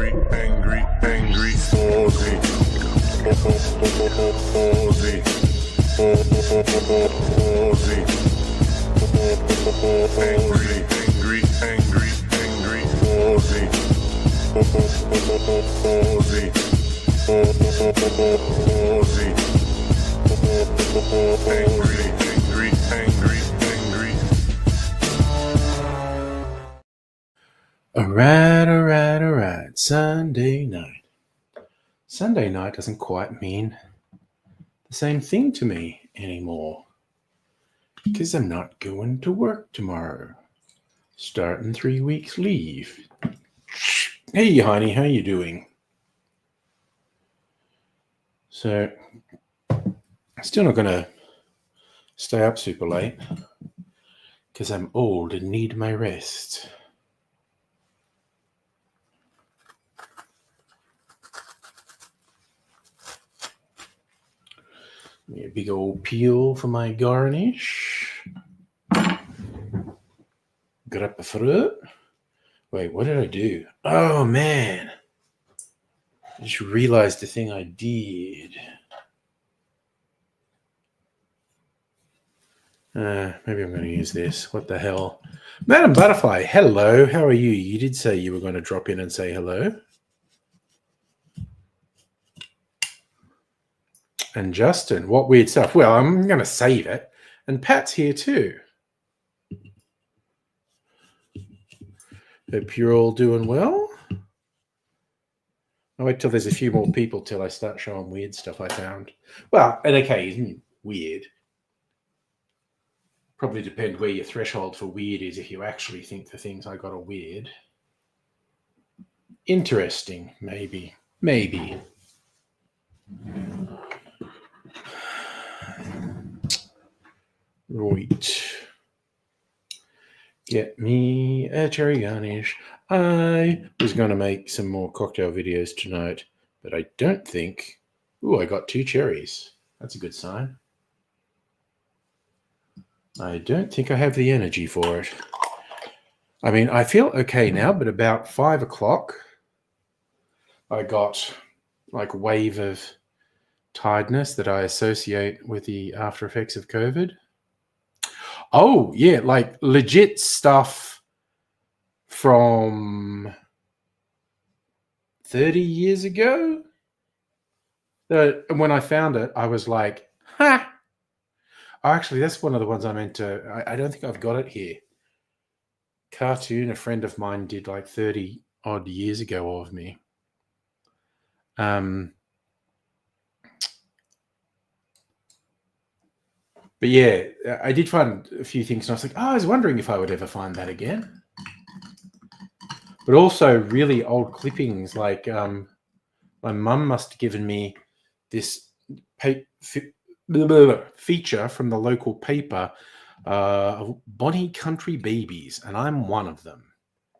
Aussie. Aussie. Angry, Aussie. Angry. Alright. Sunday night. Sunday night doesn't quite mean the same thing to me anymore. Because I'm not going to work tomorrow. Starting 3 weeks leave. Hey, honey, how you doing? So, still not going to stay up super late. Because I'm old and need my rest. A big old peel for my garnish. Grapefruit. Wait, what did I do? Oh, man. I just realized the thing I did. Maybe I'm going to use this. What the hell? Madam Butterfly, hello. How are you? You did say you were going to drop in and say hello. And Justin, what weird stuff? Well, I'm going to save it. And Pat's here too. Hope you're all doing well. I'll wait till there's a few more people till I start showing weird stuff I found. Well, and okay, isn't weird. Probably depend where your threshold for weird is if you actually think the things I got are weird. Interesting, maybe. Right. Get me a cherry garnish. I was going to make some more cocktail videos tonight, but I don't think... Ooh, I got 2 cherries. That's a good sign. I don't think I have the energy for it. I mean, I feel okay now, but about 5 o'clock, I got like a wave of tiredness that I associate with the after effects of COVID. Oh, yeah, like legit stuff from 30 years ago. When I found it, I was like, ha! Oh, actually, that's one of the ones I meant to... I don't think I've got it here. Cartoon a friend of mine did like 30 odd years ago of me. But yeah, I did find a few things, and I was like, oh, I was wondering if I would ever find that again. But also really old clippings, like my mum must have given me this feature from the local paper, Bonnie Country Babies, and I'm one of them.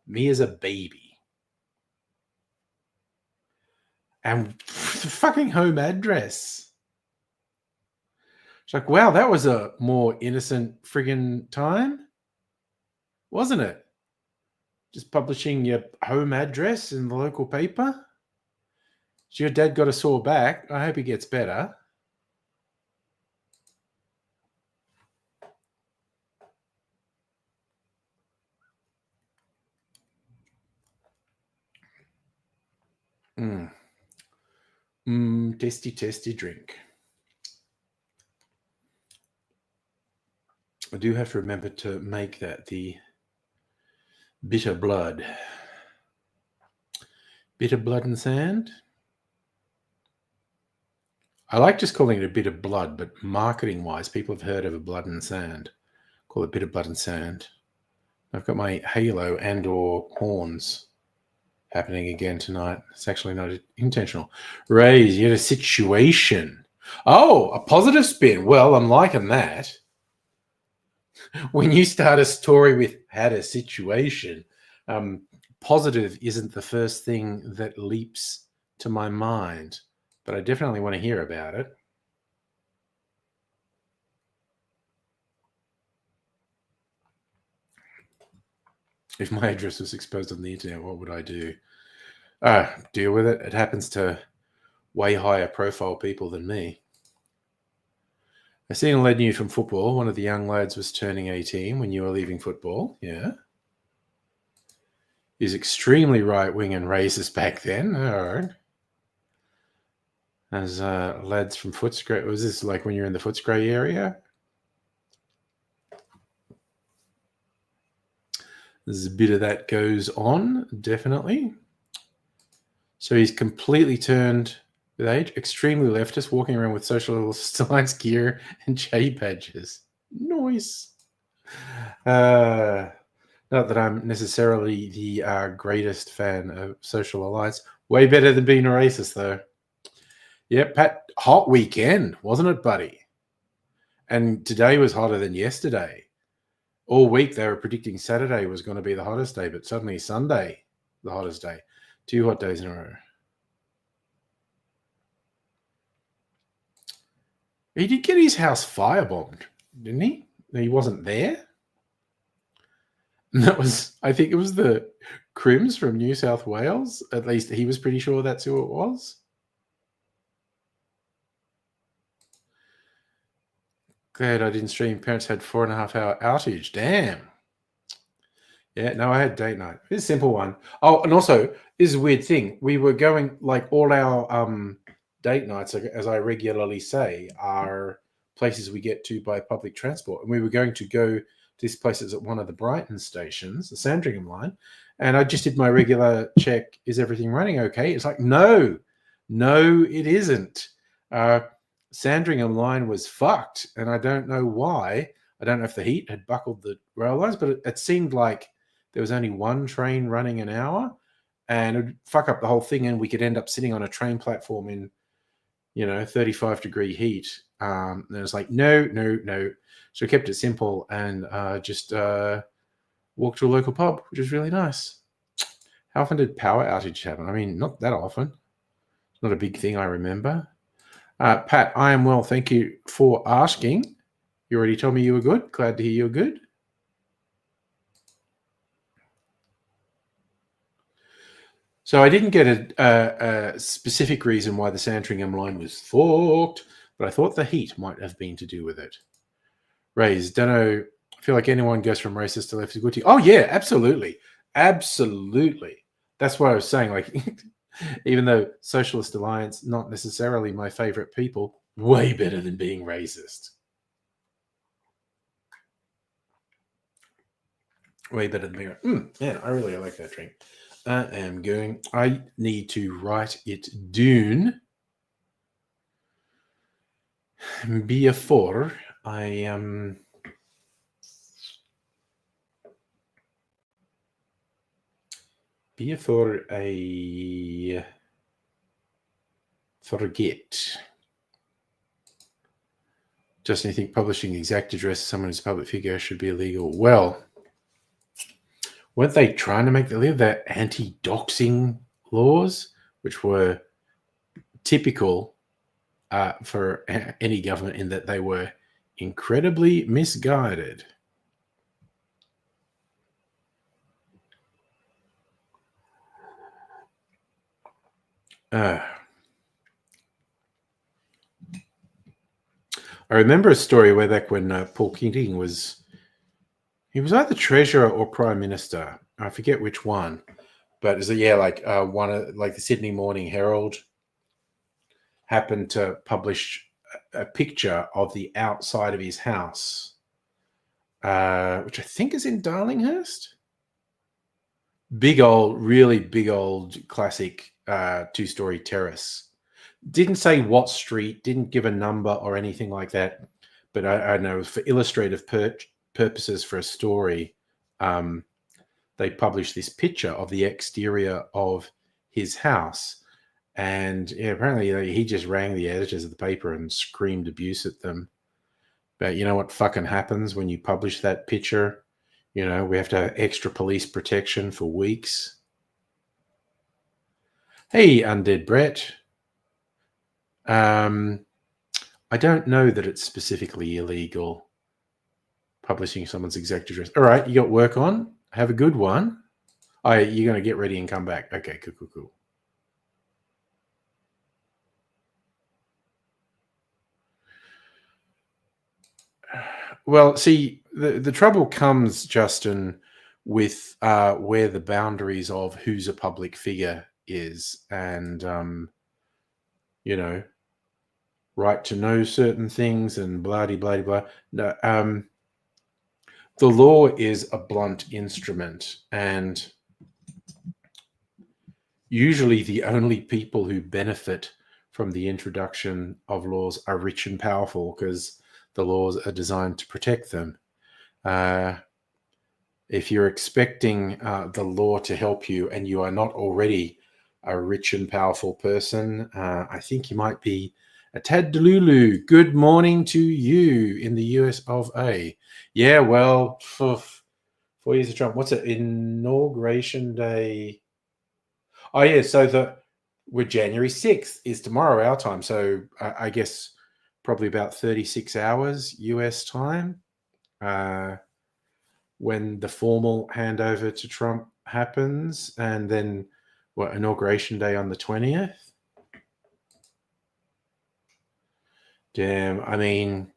Me as a baby. And the fucking home address. It's like, wow, that was a more innocent friggin' time, wasn't it? Just publishing your home address in the local paper. So your dad got a sore back. I hope he gets better. Tasty drink. I do have to remember to make that the bitter blood. Bitter blood and sand. I like just calling it a bit of blood, but marketing-wise, people have heard of a blood and sand. Call it bitter blood and sand. I've got my halo and or horns happening again tonight. It's actually not intentional. Raise, you had a situation. Oh, a positive spin. Well, I'm liking that. When you start a story with had a situation, positive isn't the first thing that leaps to my mind, but I definitely want to hear about it. If my address was exposed on the internet, what would I do? Deal with it. It happens to way higher profile people than me. I seen a led you from football. One of the young lads was turning 18 when you were leaving football. Yeah. He's extremely right-wing and racist back then. All right. As lads from Footscray, was this like when you're in the Footscray area? There's a bit of that goes on, definitely. So he's completely turned with age, extremely leftist, walking around with Socialist Alliance gear and J badges. Nice. Not that I'm necessarily the greatest fan of Social Alliance. Way better than being a racist, though. Yeah, Pat, hot weekend, wasn't it, buddy? And today was hotter than yesterday. All week they were predicting Saturday was going to be the hottest day, but suddenly Sunday, the hottest day. 2 hot days in a row. He did get his house firebombed, didn't he? He wasn't there. And that was, I think it was the Crims from New South Wales. At least he was pretty sure that's who it was. Glad I didn't stream. Parents had 4.5 hour outage. Damn. Yeah, no, I had date night. It's a simple one. Oh, and also, this is a weird thing. We were going, like, all our date nights, as I regularly say, are places we get to by public transport. And we were going to go to this place that's at one of the Brighton stations, the Sandringham line. And I just did my regular check. Is everything running okay? It's like, no, it isn't. Sandringham line was fucked. And I don't know why. I don't know if the heat had buckled the rail lines, but it seemed like there was only one train running an hour and it would fuck up the whole thing. And we could end up sitting on a train platform in, 35-degree heat. And it was like, no. So I kept it simple and just walked to a local pub, which was really nice. How often did power outage happen? I mean, not that often. It's not a big thing I remember. Pat, I am well. Thank you for asking. You already told me you were good. Glad to hear you're good. So I didn't get a specific reason why the Sandringham line was fucked, but I thought the heat might have been to do with it. Rays, don't know. I feel like anyone goes from racist to left is good to you. Oh, yeah, absolutely. Absolutely. That's what I was saying. Like, even though Socialist Alliance, not necessarily my favorite people, way better than being racist. Way better than being yeah, I really like that drink. I need to write it down. Before I forget. Justin, you think publishing exact address of someone who's a public figure should be illegal? Well, weren't they trying to make the anti-doxing laws, which were typical for any government in that they were incredibly misguided? I remember a story way back when Paul Keating was either treasurer or prime minister. I forget which one, but one of the Sydney Morning Herald happened to publish a picture of the outside of his house, which I think is in Darlinghurst. Really big old classic 2-story terrace. Didn't say what street, didn't give a number or anything like that, but I know for illustrative purposes for a story, they published this picture of the exterior of his house. And apparently he just rang the editors of the paper and screamed abuse at them. But you know what fucking happens when you publish that picture? We have to have extra police protection for weeks. Hey, Undead Brett. I don't know that it's specifically illegal publishing someone's exact address. All right, you got work on. Have a good one. You're going to get ready and come back. Okay, cool. Well, see, the trouble comes, Justin, with where the boundaries of who's a public figure is, and you know, right to know certain things and blah de blah de blah. No, the law is a blunt instrument, and usually the only people who benefit from the introduction of laws are rich and powerful because the laws are designed to protect them. If you're expecting the law to help you and you are not already a rich and powerful person, I think you might be a tad delulu. Good morning to you in the US of A. Yeah, well, 4 years of Trump. What's it? Inauguration Day. Oh, yeah. So we're January 6th is tomorrow, our time. So I guess probably about 36 hours US time. When the formal handover to Trump happens, and then inauguration day on the 20th. Damn, I mean,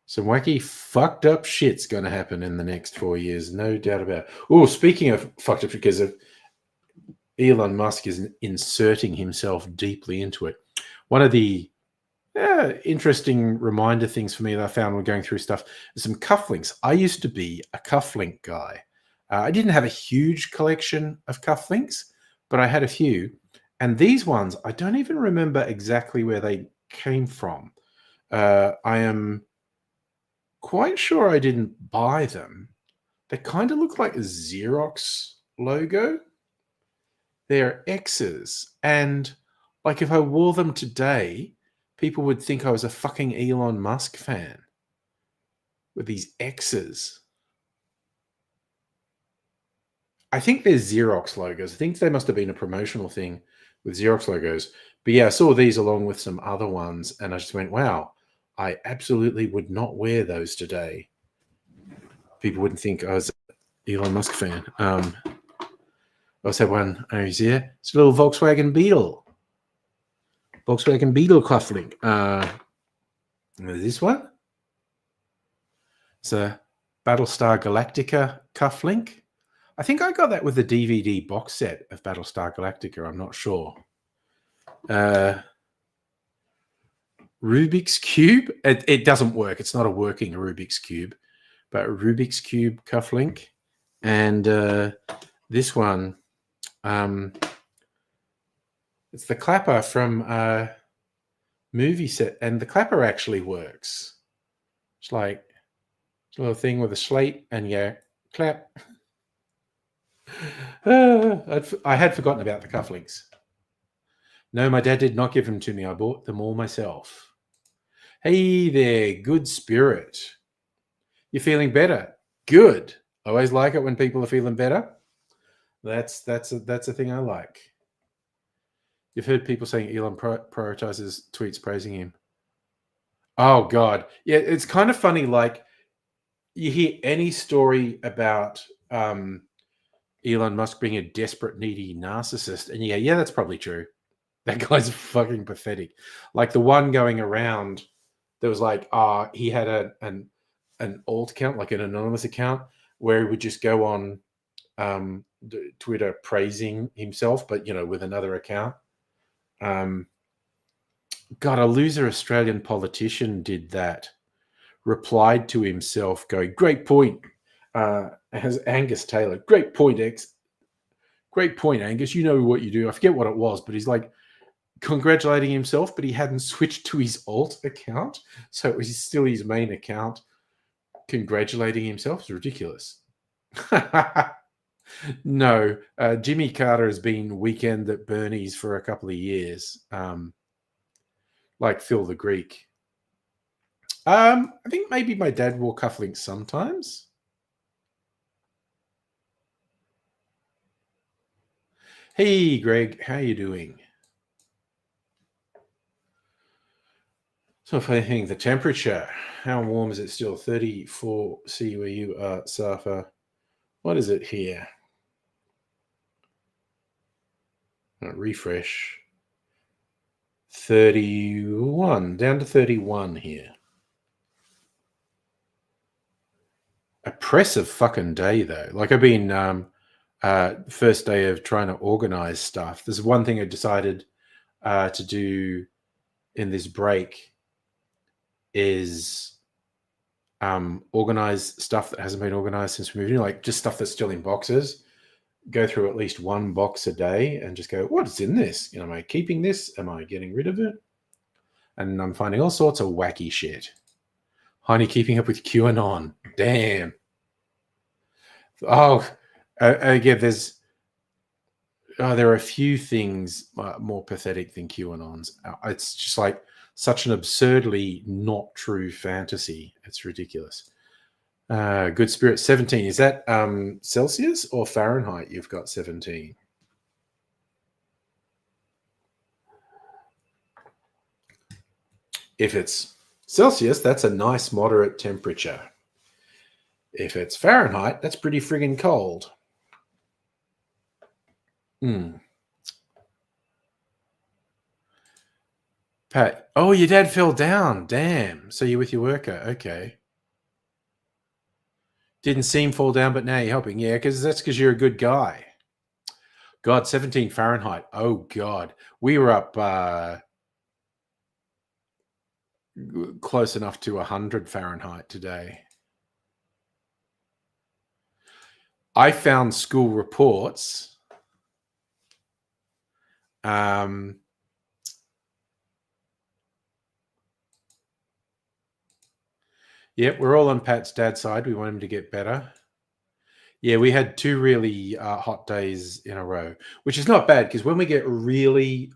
some wacky fucked up shit's going to happen in the next 4 years, no doubt about it. Oh, speaking of fucked up, because of Elon Musk is inserting himself deeply into it. One of the interesting reminder things for me that I found when going through stuff is some cufflinks. I used to be a cufflink guy. I didn't have a huge collection of cufflinks, but I had a few. And these ones, I don't even remember exactly where they came from. I am quite sure I didn't buy them. They kind of look like a Xerox logo. They're X's. And like if I wore them today, people would think I was a fucking Elon Musk fan with these X's. I think they're Xerox logos. I think they must have been a promotional thing with Xerox logos. But yeah, I saw these along with some other ones, and I just went, wow, I absolutely would not wear those today. People wouldn't think I was an Elon Musk fan. I also had one over here. It's a little Volkswagen Beetle. Volkswagen Beetle cufflink. This one. It's a Battlestar Galactica cufflink. I think I got that with the DVD box set of Battlestar Galactica. I'm not sure. Rubik's Cube. It doesn't work. It's not a working Rubik's Cube, but Rubik's Cube cufflink. And this one, it's the clapper from movie set, and the clapper actually works. It's like a little thing with a slate, and yeah, clap. I had forgotten about the cufflinks. No, my dad did not give them to me. I bought them all myself. Hey there, good spirit. You're feeling better? Good. I always like it when people are feeling better. That's a thing I like. You've heard people saying Elon prioritizes tweets praising him. Oh God, yeah, it's kind of funny. Like you hear any story about Elon Musk being a desperate, needy narcissist, and yeah, that's probably true. That guy's fucking pathetic. Like the one going around, there was like, he had an alt account, like an anonymous account, where he would just go on Twitter praising himself, but with another account. God, a loser Australian politician did that. Replied to himself, going, "Great point." Has Angus Taylor, great point, great point, Angus. You know what you do. I forget what it was, but he's like congratulating himself, but he hadn't switched to his alt account, so it was still his main account. Congratulating himself is ridiculous. No, Jimmy Carter has been weekend at Bernie's for a couple of years, like Phil the Greek. I think maybe my dad wore cufflinks sometimes. Hey, Greg, how you doing? So if I think the temperature, how warm is it still? 34 C where you are, Safa. What is it here? Refresh. 31, down to 31 here. oppressive fucking day though. Like I've been first day of trying to organize stuff. There's one thing I decided to do in this break is organize stuff that hasn't been organized since we moved in, like just stuff that's still in boxes. Go through at least one box a day and just go, what's in this? You know, am I keeping this? Am I getting rid of it? And I'm finding all sorts of wacky shit. Heine keeping up with QAnon. Damn. Oh, again, there are a few things more pathetic than QAnon's. It's just like such an absurdly not true fantasy. It's ridiculous. Good Spirit 17. Is that Celsius or Fahrenheit? You've got 17. If it's Celsius, that's a nice moderate temperature. If it's Fahrenheit, that's pretty friggin' cold. Pat, oh, your dad fell down. Damn. So you're with your worker. Okay. Didn't see him fall down, but now you're helping. Yeah, that's because you're a good guy. God, 17 Fahrenheit. Oh, God. We were up close enough to 100 Fahrenheit today. I found school reports. Yep, we're all on Pat's dad's side. We want him to get better. Yeah, we had 2 really hot days in a row, which is not bad because when we get really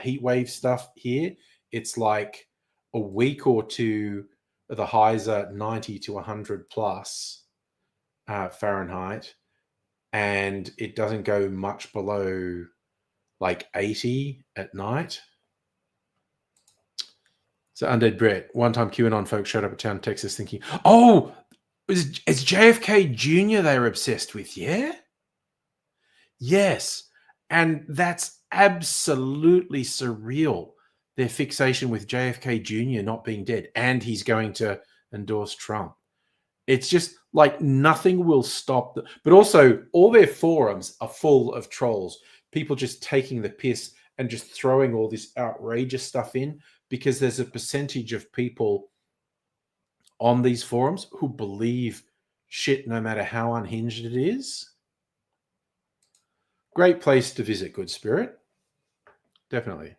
heat wave stuff here, it's like a week or two, the highs are 90 to 100 plus Fahrenheit, and it doesn't go much below like 80 at night. So Undead Brett, one time QAnon folks showed up at town, Texas, thinking, oh, it's JFK Jr. they were obsessed with, yeah? Yes. And that's absolutely surreal, their fixation with JFK Jr. not being dead, and he's going to endorse Trump. It's just like nothing will stop. But also, all their forums are full of trolls, people just taking the piss and just throwing all this outrageous stuff in, because there's a percentage of people on these forums who believe shit no matter how unhinged it is. Great place to visit, Good Spirit. Definitely.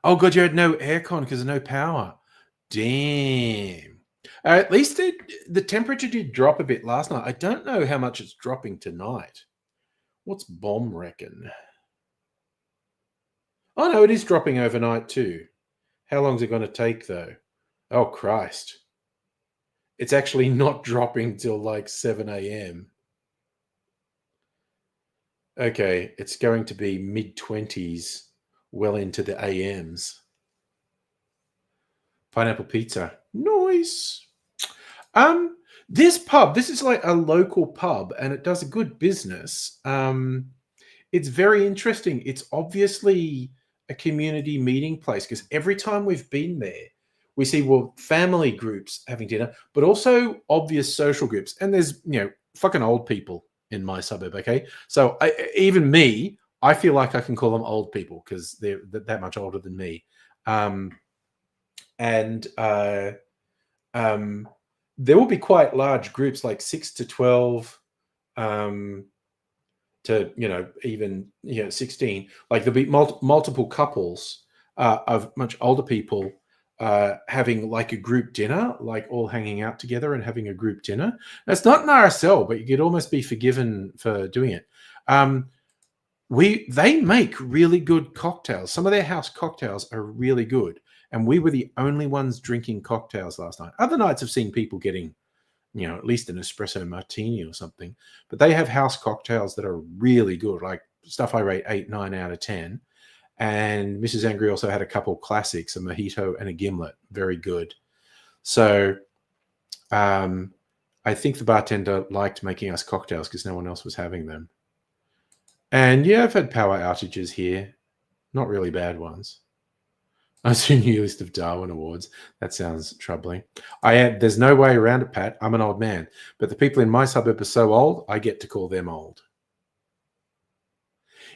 Oh, God, you had no aircon because of no power. Damn. At least the temperature did drop a bit last night. I don't know how much it's dropping tonight. What's Bomb reckon? Oh, no, it is dropping overnight too. How long is it going to take, though? Oh, Christ. It's actually not dropping till like 7 a.m. Okay, it's going to be mid-20s, well into the AMs. Pineapple pizza. Nice. This pub, this is like a local pub, and it does a good business. It's very interesting. It's obviously a community meeting place, because every time we've been there, we see, well, family groups having dinner, but also obvious social groups. And there's, fucking old people in my suburb, okay? So even me, I feel like I can call them old people because they're that much older than me. There will be quite large groups, like 6 to 12, to even 16. Like there'll be multiple couples of much older people having like a group dinner, like all hanging out together and having a group dinner. Now, it's not an RSL, but you could almost be forgiven for doing it. They make really good cocktails. Some of their house cocktails are really good, and we were the only ones drinking cocktails last night. Other nights I've seen people getting at least an espresso martini or something, but they have house cocktails that are really good, like stuff I rate 8, 9 out of 10. And Mrs. Angry also had a couple classics, a mojito and a gimlet, very good. So I think the bartender liked making us cocktails because no one else was having them. And yeah, I've had power outages here, not really bad ones. I see a new list of Darwin Awards. That sounds troubling. There's no way around it, Pat. I'm an old man. But the people in my suburb are so old, I get to call them old.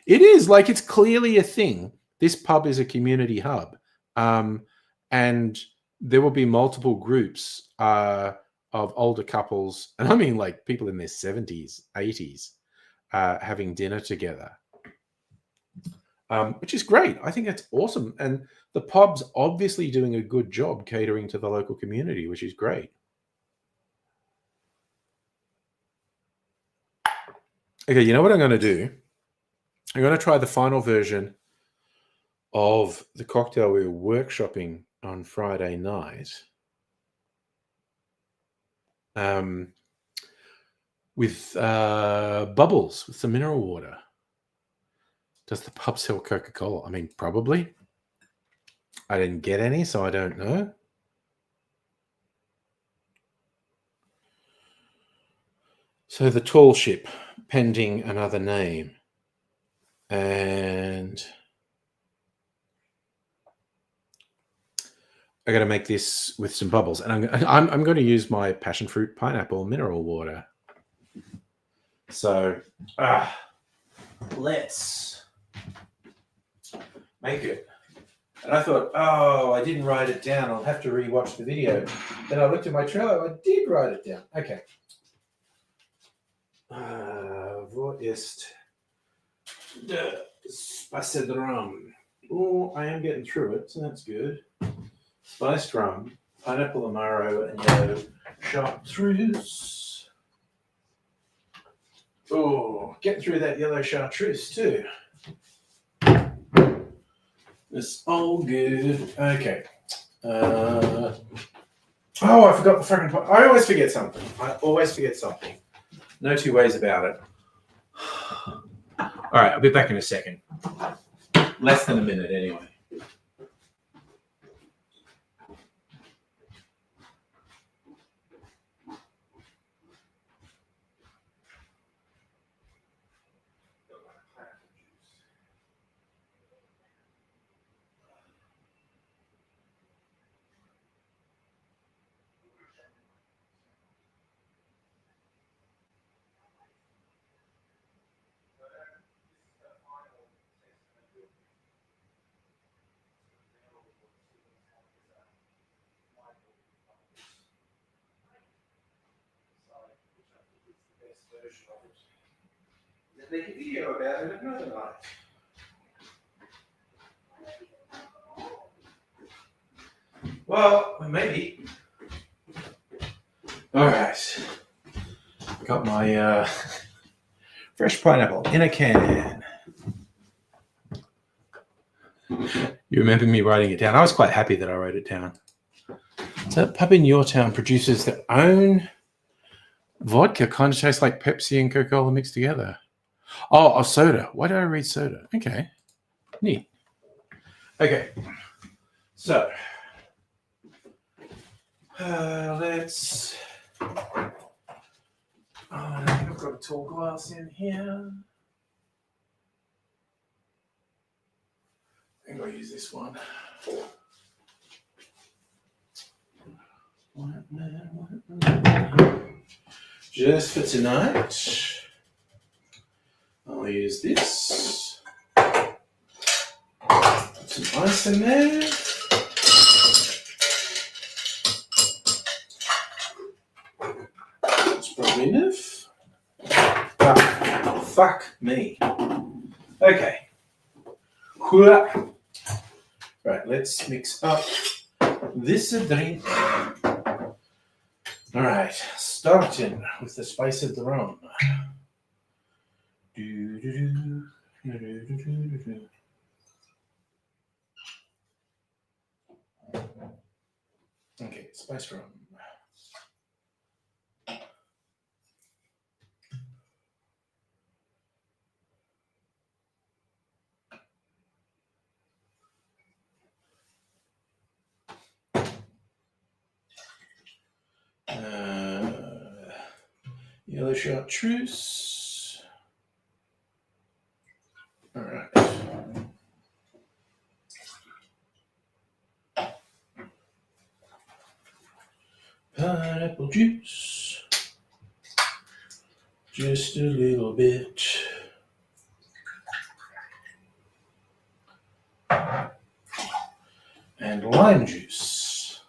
It is like it's clearly a thing. This pub is a community hub. And there will be multiple groups of older couples, and I mean like people in their 70s, 80s, having dinner together, which is great. I think that's awesome. And the pub's obviously doing a good job catering to the local community, which is great. Okay, you know what I'm going to do? I'm going to try the final version of the cocktail we were workshopping on Friday night with bubbles, with some mineral water. Does the pub sell Coca-Cola? I mean, probably. I didn't get any, so I don't know. So the tall ship, pending another name. And I got to make this with some bubbles. And I'm going to use my passion fruit pineapple mineral water. So let's make it. And I thought, oh, I didn't write it down. I'll have to rewatch the video. Then I looked at my Trello. I did write it down. Okay. Wo ist der spiced rum? Oh, I am getting through it, so that's good. Spiced rum, pineapple amaro, and yellow chartreuse. Oh, getting through that yellow chartreuse too. It's all good. Okay. Oh, I forgot the fucking point. I always forget something. No two ways about it. All right, I'll be back in a second. Less than a minute, anyway. Make a video about it another night. Well, maybe. All right. Got my fresh pineapple in a can. You remember me writing it down? I was quite happy that I wrote it down. So, pub in your town produces their own vodka. Kind of tastes like Pepsi and Coca-Cola mixed together. Oh, soda. Why did I read soda? Okay. Neat. Okay. So, let's... I think I've got a tall glass in here. I think I'll use this one. Just for tonight. I'll use this. Put some ice in there. That's probably enough. Ah, fuck me. Okay. Right, let's mix up this drink. All right, starting with the spice of the rum. Okay, spice rum. Yellow chartreuse. All right. apple juice. Just a little bit. And lime juice.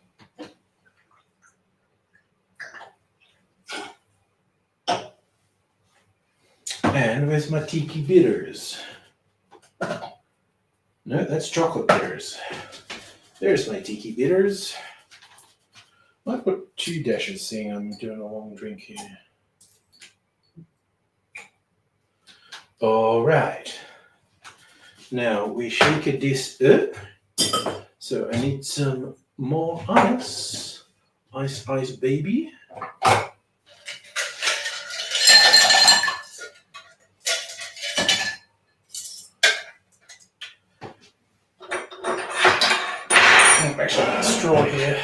And where's my tiki bitters? No, that's chocolate bitters. There's my tiki bitters. Might put 2 dashes, seeing I'm doing a long drink here. All right. Now we shake this up. So I need some more ice. Ice, ice, baby. Actually, straw here.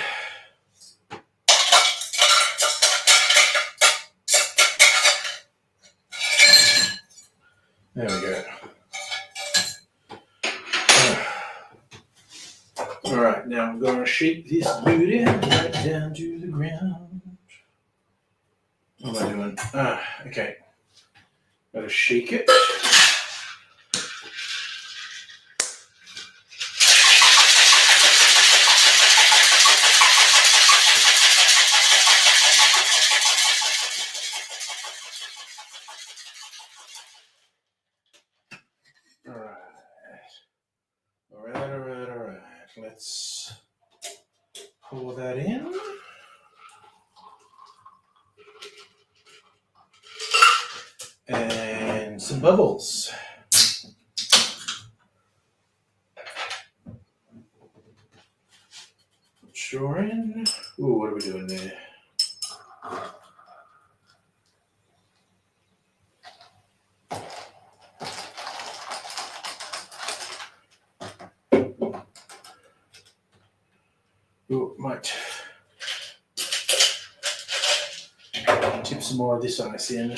There we go. All right, now I'm going to shake this booty right down to the ground. What am I doing? Okay. Got to shake it. All right. Let's pour that in. And some bubbles. Sure in. Ooh, what are we doing there? Ooh, might tip some more of this ice in.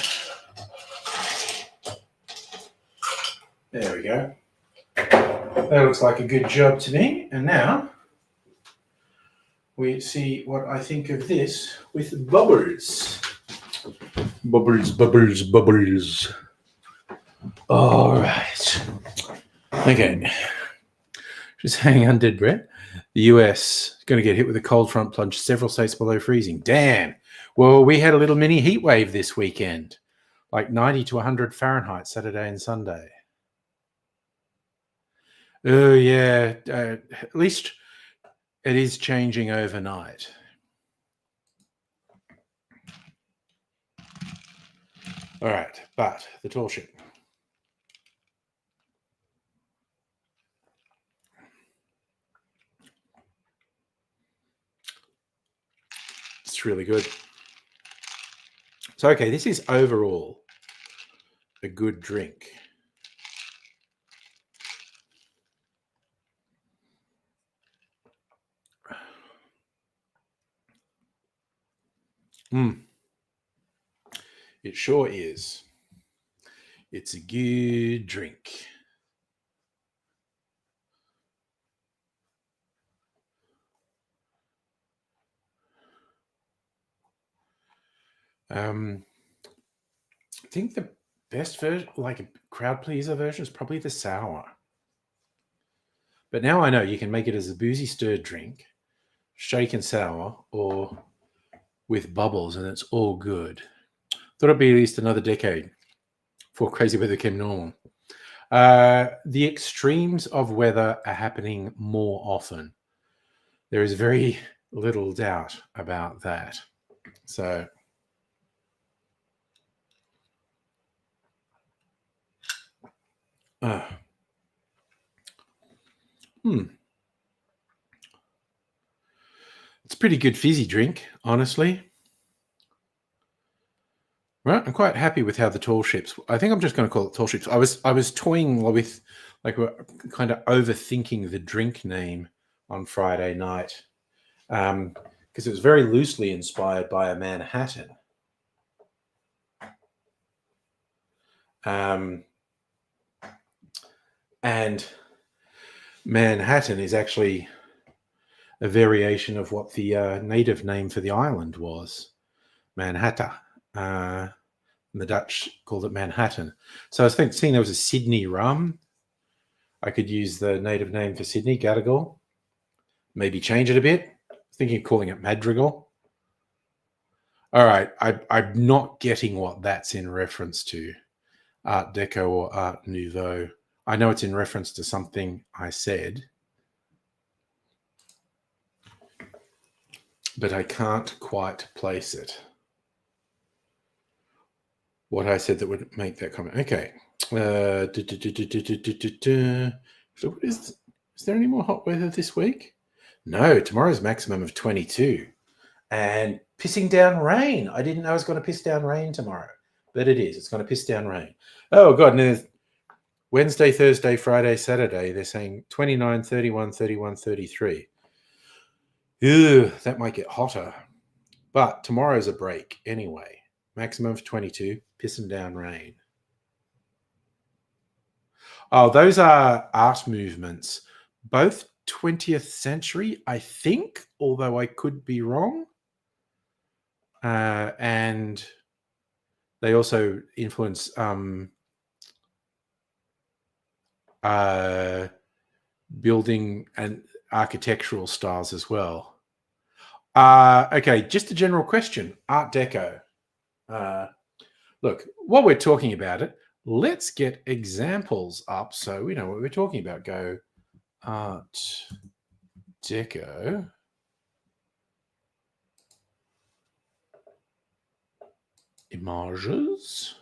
There we go. That looks like a good job to me. And now we see what I think of this with bubbles. Bubbles, bubbles, bubbles. All right. Okay. Just hanging on, dead Brett. The US is going to get hit with a cold front, plunge several states below freezing. Damn. Well, we had a little mini heat wave this weekend, like 90 to 100 Fahrenheit, Saturday and Sunday. Oh, yeah. At least it is changing overnight. All right. But the tall ship. It's really good. So, okay, this is overall a good drink. It sure is. It's a good drink. I think the best version, like a crowd pleaser version, is probably the sour. But now I know you can make it as a boozy stirred drink, shaken sour, or with bubbles, and it's all good. Thought it'd be at least another decade before crazy weather became normal. The extremes of weather are happening more often. There is very little doubt about that. So, it's a pretty good fizzy drink, honestly. Right, I'm quite happy with how the tall ships. I think I'm just going to call it tall ships. I was toying with, like, we're kind of overthinking the drink name on Friday night, because it was very loosely inspired by a Manhattan. And Manhattan is actually a variation of what the native name for the island was, Manhattan. The Dutch called it Manhattan. So I was seeing there was a Sydney rum. I could use the native name for Sydney, Gadigal. Maybe change it a bit. Thinking of calling it Madrigal. All right, I'm not getting what that's in reference to, Art Deco or Art Nouveau. I know it's in reference to something I said, but I can't quite place it. What I said that would make that comment. Okay. So what is there any more hot weather this week? No, tomorrow's maximum of 22. And pissing down rain. I didn't know it was going to piss down rain tomorrow, but it is. It's going to piss down rain. Oh, God. And there's Wednesday, Thursday, Friday, Saturday. They're saying 29, 31, 31, 33. Ew, that might get hotter. But tomorrow's a break anyway. Maximum of 22, pissing down rain. Oh, those are art movements. Both 20th century, I think, although I could be wrong. And they also influence building and architectural styles as well. Okay, just a general question. Art Deco. Look, while we're talking about it, let's get examples up so we know what we're talking about. Go Art Deco. Images.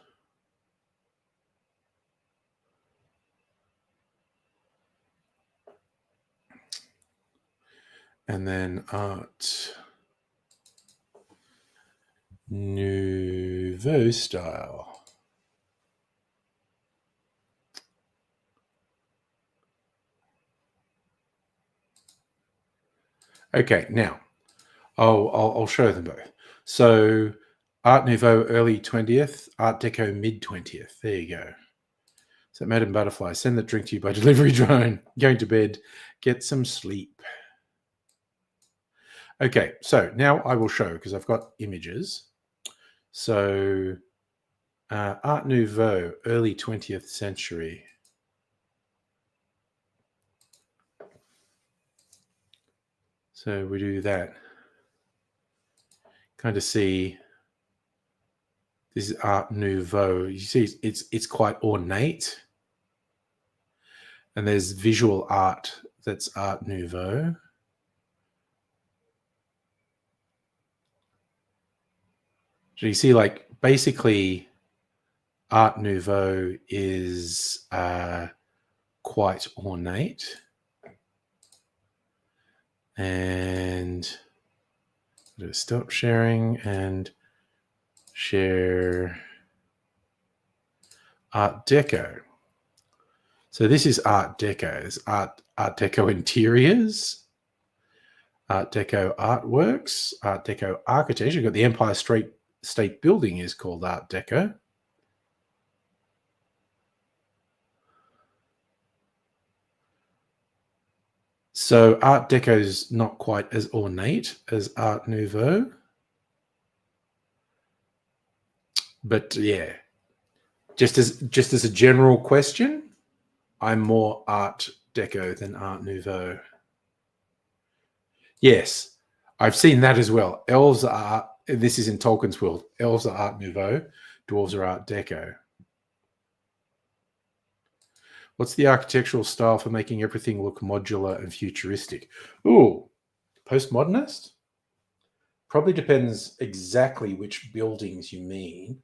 And then Art Nouveau style. Okay, now I'll show them both. So Art Nouveau early 20th, Art Deco mid 20th. There you go. So Madam Butterfly, send that drink to you by delivery drone. Going to bed, get some sleep. Okay, so now I will show because I've got images. So Art Nouveau, early 20th century. So we do that. Kind of see this is Art Nouveau. You see it's quite ornate. And there's visual art that's Art Nouveau. So you see, like, basically Art Nouveau is quite ornate. And stop sharing and share Art Deco. So this is Art Deco. It's Art Deco interiors, Art Deco artworks, Art Deco architecture. You've got the Empire State Building is called Art Deco. So Art Deco is not quite as ornate as Art Nouveau. But yeah, just as a general question, I'm more Art Deco than Art Nouveau. Yes, I've seen that as well. Elves are, this is in Tolkien's world, elves are Art Nouveau, dwarves are Art Deco. What's the architectural style for making everything look modular and futuristic? Ooh, postmodernist? Probably depends exactly which buildings you mean.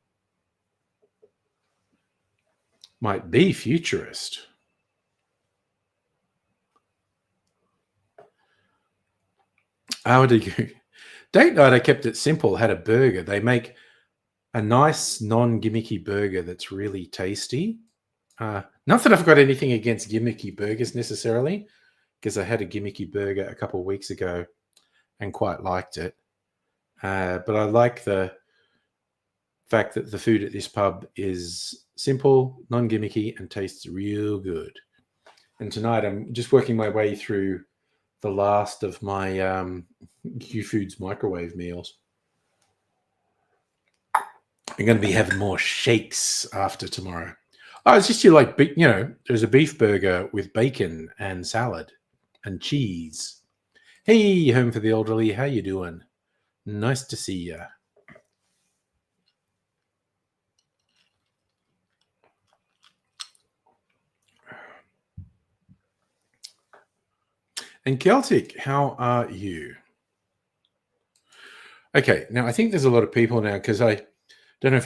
Might be futurist. How do you? Date night, I kept it simple, had a burger. They make a nice non-gimmicky burger that's really tasty. Not that I've got anything against gimmicky burgers necessarily, because I had a gimmicky burger a couple of weeks ago and quite liked it. But I like the fact that the food at this pub is simple, non-gimmicky, and tastes real good. And tonight I'm just working my way through the last of my Q Foods microwave meals. I'm going to be having more shakes after tomorrow. Oh, it's just there's a beef burger with bacon and salad and cheese. Hey, Home for the Elderly, how you doing? Nice to see you. And Celtic, how are you? Okay, now I think there's a lot of people now because I don't know if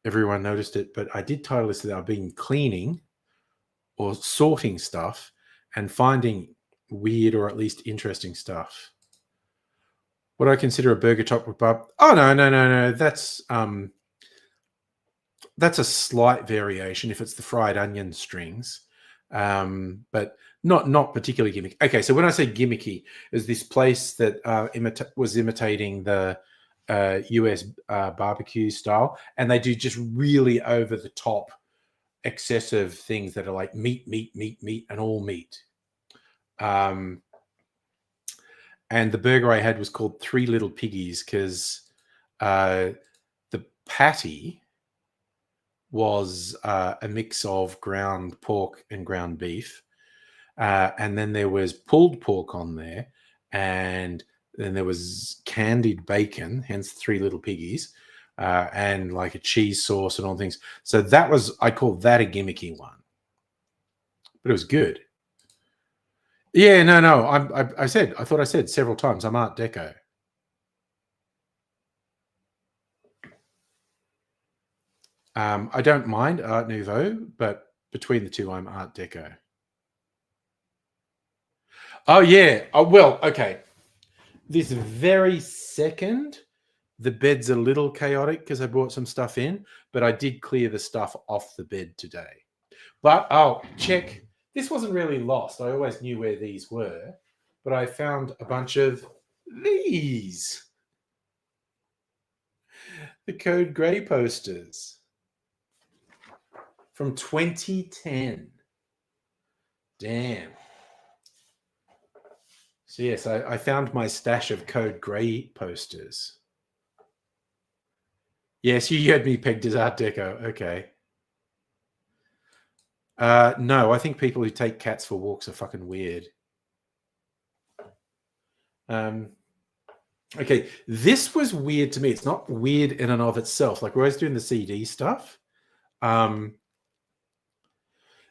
everyone noticed it, but I did title this that I've been cleaning or sorting stuff and finding weird or at least interesting stuff. What do I consider a burger top with barb? Oh no. That's a slight variation if it's the fried onion strings, but not particularly gimmicky. Okay, so when I say gimmicky, is this place that was imitating the US barbecue style, and they do just really over the top, excessive things that are like meat, and all meat. And the burger I had was called Three Little Piggies because the patty was a mix of ground pork and ground beef. And then there was pulled pork on there. And then there was candied bacon, hence Three Little Piggies, and like a cheese sauce and all things. So I called that a gimmicky one. But it was good. Yeah, no. I thought I said several times, I'm Art Deco. I don't mind Art Nouveau, but between the two, I'm Art Deco. Oh, yeah. Oh, well, okay. This very second, the bed's a little chaotic because I brought some stuff in, but I did clear the stuff off the bed today. But I'll check. This wasn't really lost. I always knew where these were, but I found a bunch of these. The Code Grey posters from 2010. Damn. So yes, I found my stash of Code Grey posters. Yes, you had me pegged as Art Deco. Okay. No, I think people who take cats for walks are fucking weird. Okay, this was weird to me. It's not weird in and of itself. Like we're always doing the CD stuff.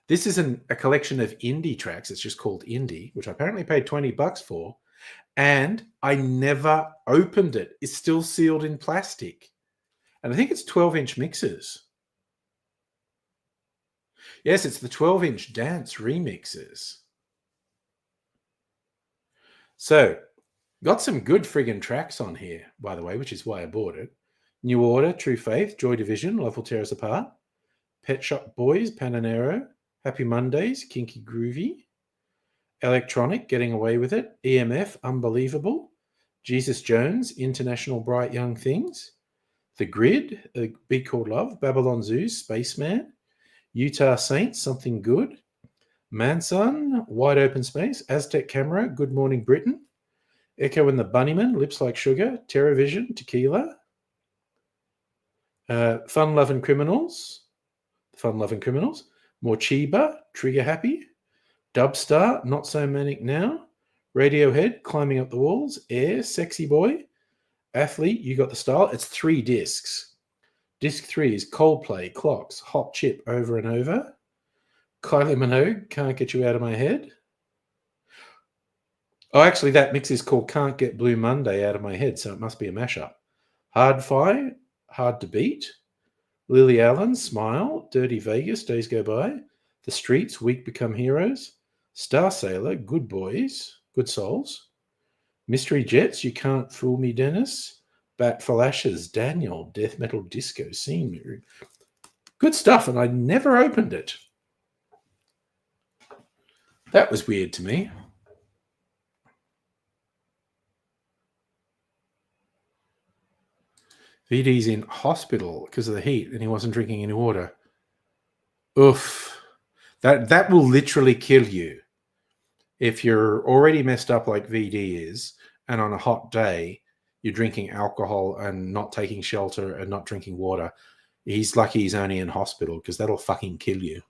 This is a collection of indie tracks. It's just called Indie, which I apparently paid $20 for. And I never opened it. It's still sealed in plastic. And I think it's 12-inch mixes. Yes, it's the 12-inch dance remixes. So, got some good friggin' tracks on here, by the way, which is why I bought it. New Order, True Faith, Joy Division, Love Will Tear Us Apart, Pet Shop Boys, Pananero, Happy Mondays, Kinky Groovy, Electronic, Getting Away With It, EMF, Unbelievable, Jesus Jones, International Bright Young Things, The Grid, A Beat Called Love, Babylon Zoo, Spaceman, Utah Saints, Something Good, Manson, Wide Open Space, Aztec Camera, Good Morning Britain, Echo and the Bunnymen, Lips Like Sugar, TerraVision, Tequila, Fun Lovin' Criminals, Morchiba, Trigger Happy, Dubstar, Not So Manic Now, Radiohead, Climbing Up the Walls, Air, Sexy Boy, Athlete, You Got the Style. It's 3 discs. Disc 3 is Coldplay, Clocks, Hot Chip, Over and Over, Kylie Minogue, Can't Get You Out of My Head. Oh, actually, that mix is called Can't Get Blue Monday Out of My Head, so it must be a mashup. Hard Fi, Hard to Beat, Lily Allen, Smile, Dirty Vegas, Days Go By, The Streets, Weak Become Heroes, Star Sailor, Good Boys, Good Souls, Mystery Jets, You Can't Fool Me, Dennis, Bat Flashes, Daniel, Death Metal Disco Scene. Good stuff, and I never opened it. That was weird to me. VD's in hospital because of the heat and he wasn't drinking any water. Oof. That will literally kill you. if you're already messed up like VD is, and on a hot day you're drinking alcohol and not taking shelter and not drinking water, he's lucky he's only in hospital, because that'll fucking kill you.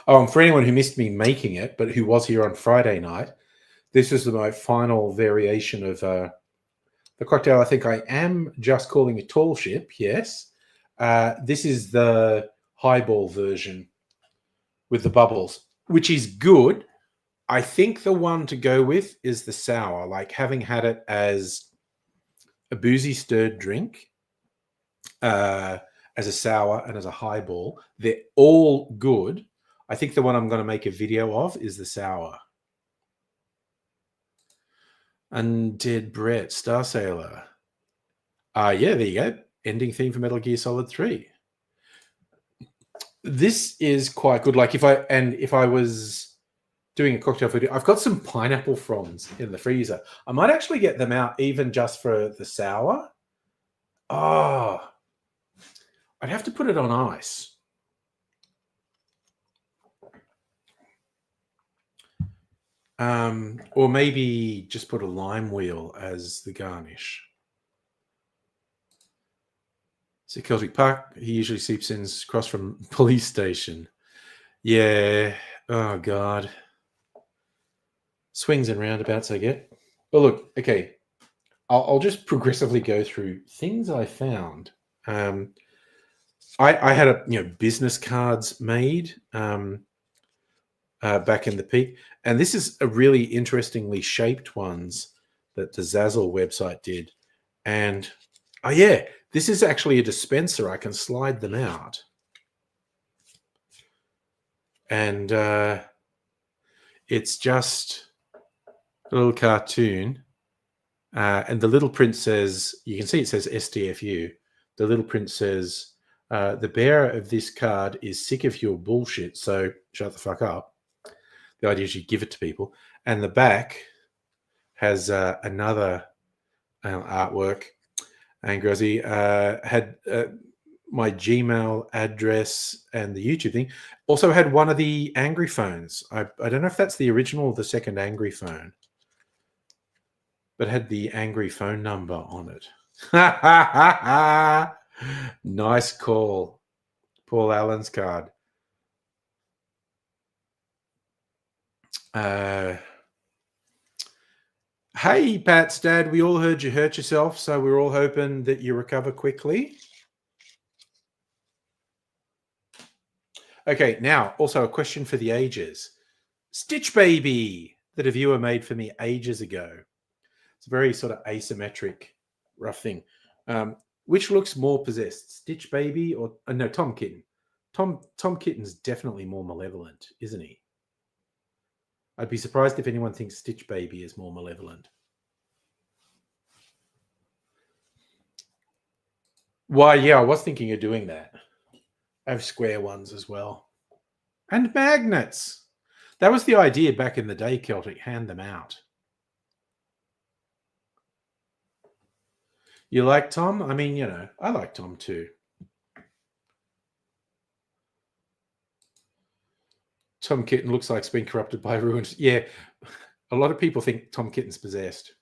Oh, and for anyone who missed me making it, but who was here on Friday night, this is my final variation of the cocktail. I think I am just calling it Tall Ship, yes. This is the highball version with the bubbles, which is good. I think the one to go with is the sour, like having had it as a boozy stirred drink, as a sour and as a highball. They're all good. I think the one I'm going to make a video of is the sour. Undead Brett, Star Sailor. Yeah, there you go. Ending theme for Metal Gear Solid 3. This is quite good. Like if I was doing a cocktail video, I've got some pineapple fronds in the freezer. I might actually get them out even just for the sour. Oh, I'd have to put it on ice. Or maybe just put a lime wheel as the garnish. So Celtic Park, he usually sleeps in across from police station. Yeah. Oh, God. Swings and roundabouts I get. But look, okay. I'll just progressively go through things I found. I had business cards made back in the peak. And this is a really interestingly shaped ones that the Zazzle website did. And, oh yeah, this is actually a dispenser. I can slide them out. And it's just a little cartoon. And the little print says, you can see it says STFU. The little print says, the bearer of this card is sick of your bullshit, so shut the fuck up. The idea is you give it to people. And the back has another artwork. And Grozzy had my Gmail address and the YouTube thing. Also had one of the Angry phones. I don't know if that's the original or the second Angry phone. But had the Angry phone number on it. Nice call. Paul Allen's card. Hey, Pat's dad, we all heard you hurt yourself, so we're all hoping that you recover quickly. Okay, now, also a question for the ages. Stitch Baby, that a viewer made for me ages ago. It's a very sort of asymmetric, rough thing. Which looks more possessed, Stitch Baby or... no, Tom Kitten. Tom Kitten's definitely more malevolent, isn't he? I'd be surprised if anyone thinks Stitch Baby is more malevolent. Why, yeah, I was thinking of doing that. I have square ones as well. And magnets. That was the idea back in the day, Celtic. Hand them out. You like Tom? I mean, I like Tom too. Tom Kitten looks like it's been corrupted by ruins. Yeah, a lot of people think Tom Kitten's possessed.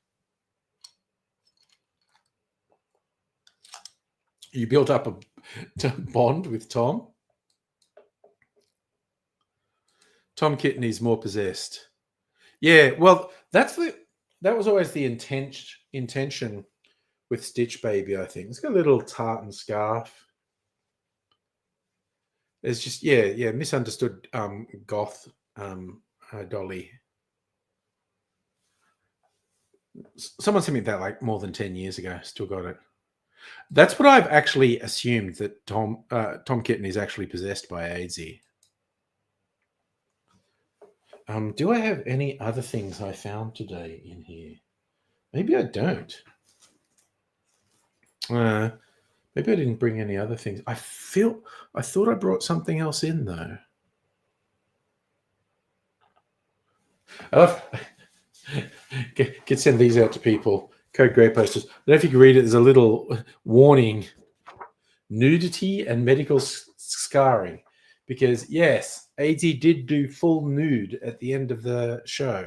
You built up a bond with Tom? Tom Kitten is more possessed. Yeah, well, that was always the intention with Stitch Baby, I think. It's got a little tartan scarf. It's just, yeah, misunderstood goth dolly. Someone sent me that like more than 10 years ago. Still got it. That's what I've actually assumed, that Tom Kitten is actually possessed by AIDSy. Do I have any other things I found today in here? Maybe I don't. Maybe I didn't bring any other things. I thought I brought something else in though. Could send these out to people. Code Grey posters. I don't know if you can read it. There's a little warning: nudity and medical scarring. Because yes, AZ did do full nude at the end of the show.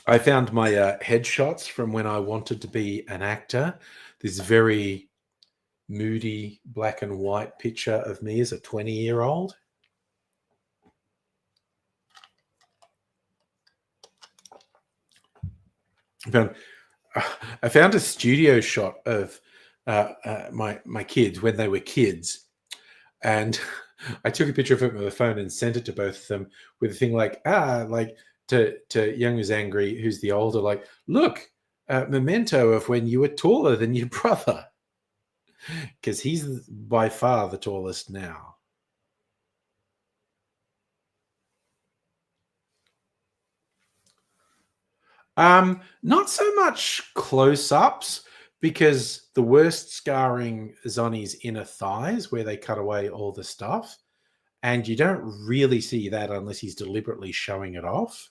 I found my headshots from when I wanted to be an actor. This very moody black and white picture of me as a 20-year-old. I found a studio shot of my kids when they were kids, and I took a picture of it with my phone and sent it to both of them with a thing like to Young who's angry, who's the older, like, look, memento of when you were taller than your brother, because he's by far the tallest now. Not so much close-ups, because the worst scarring is on his inner thighs where they cut away all the stuff. And you don't really see that unless he's deliberately showing it off.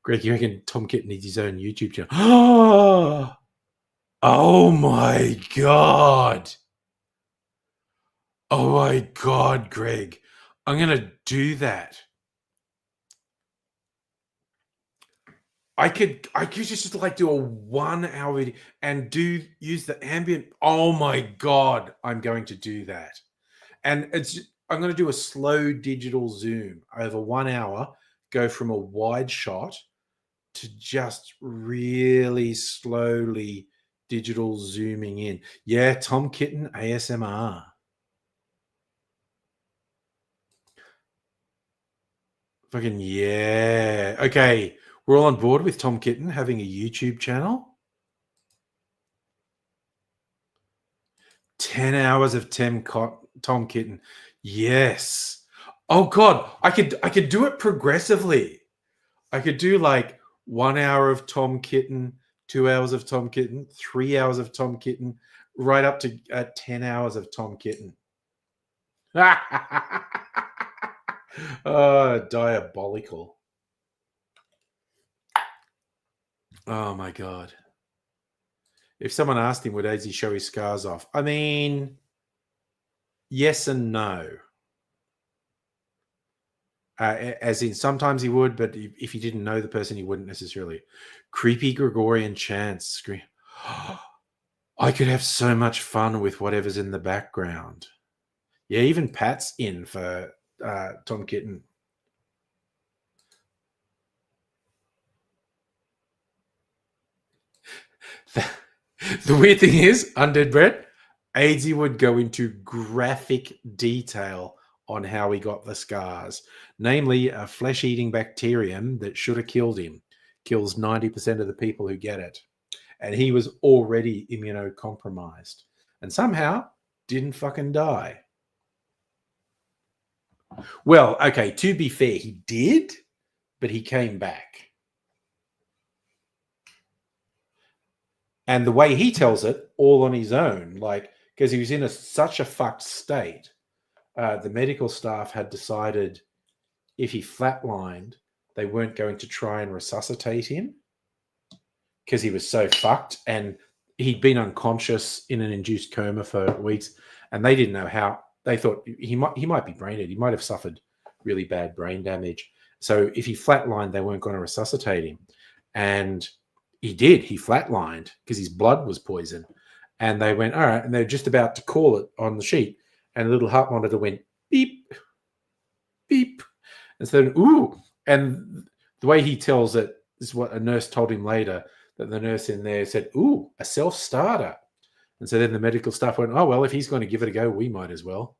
Greg, you reckon Tom Kitten needs his own YouTube channel? Oh my God. Oh my God, Greg. I'm going to do that. I could just like do a 1 hour video and use the ambient. Oh my God, I'm going to do that. And I'm going to do a slow digital zoom over 1 hour, go from a wide shot to just really slowly digital zooming in. Yeah, Tom Kitten ASMR. Fucking yeah. Okay, we're all on board with Tom Kitten having a YouTube channel. 10 hours of Tom Kitten. Yes. Oh God, I could do it progressively. I could do like 1 hour of Tom Kitten, 2 hours of Tom Kitten, 3 hours of Tom Kitten, right up to 10 hours of Tom Kitten. Oh, diabolical. Oh my God. If someone asked him, would AZ show his scars off? I mean, yes and no. As in, sometimes he would, but if he didn't know the person, he wouldn't necessarily. Creepy Gregorian chants. I could have so much fun with whatever's in the background. Yeah, even Pat's in for Tom Kitten. The weird thing is, Undead Brett, AZ would go into graphic detail on how he got the scars, namely a flesh-eating bacterium that should have killed him, kills 90% of the people who get it. And he was already immunocompromised and somehow didn't fucking die. Well, okay, to be fair, he did, but he came back. And the way he tells it, all on his own, like, because he was in such a fucked state, the medical staff had decided if he flatlined, they weren't going to try and resuscitate him because he was so fucked, and he'd been unconscious in an induced coma for weeks, and they didn't know how. They thought he might be brain dead. He might have suffered really bad brain damage. So if he flatlined, they weren't going to resuscitate him. And he did. He flatlined because his blood was poisoned. And they went, all right. And they're just about to call it on the sheet. And a little heart monitor went beep, beep. And so, ooh. And the way he tells it is what a nurse told him later, that the nurse in there said, ooh, a self-starter. And so then the medical staff went, oh, well, if he's going to give it a go, we might as well.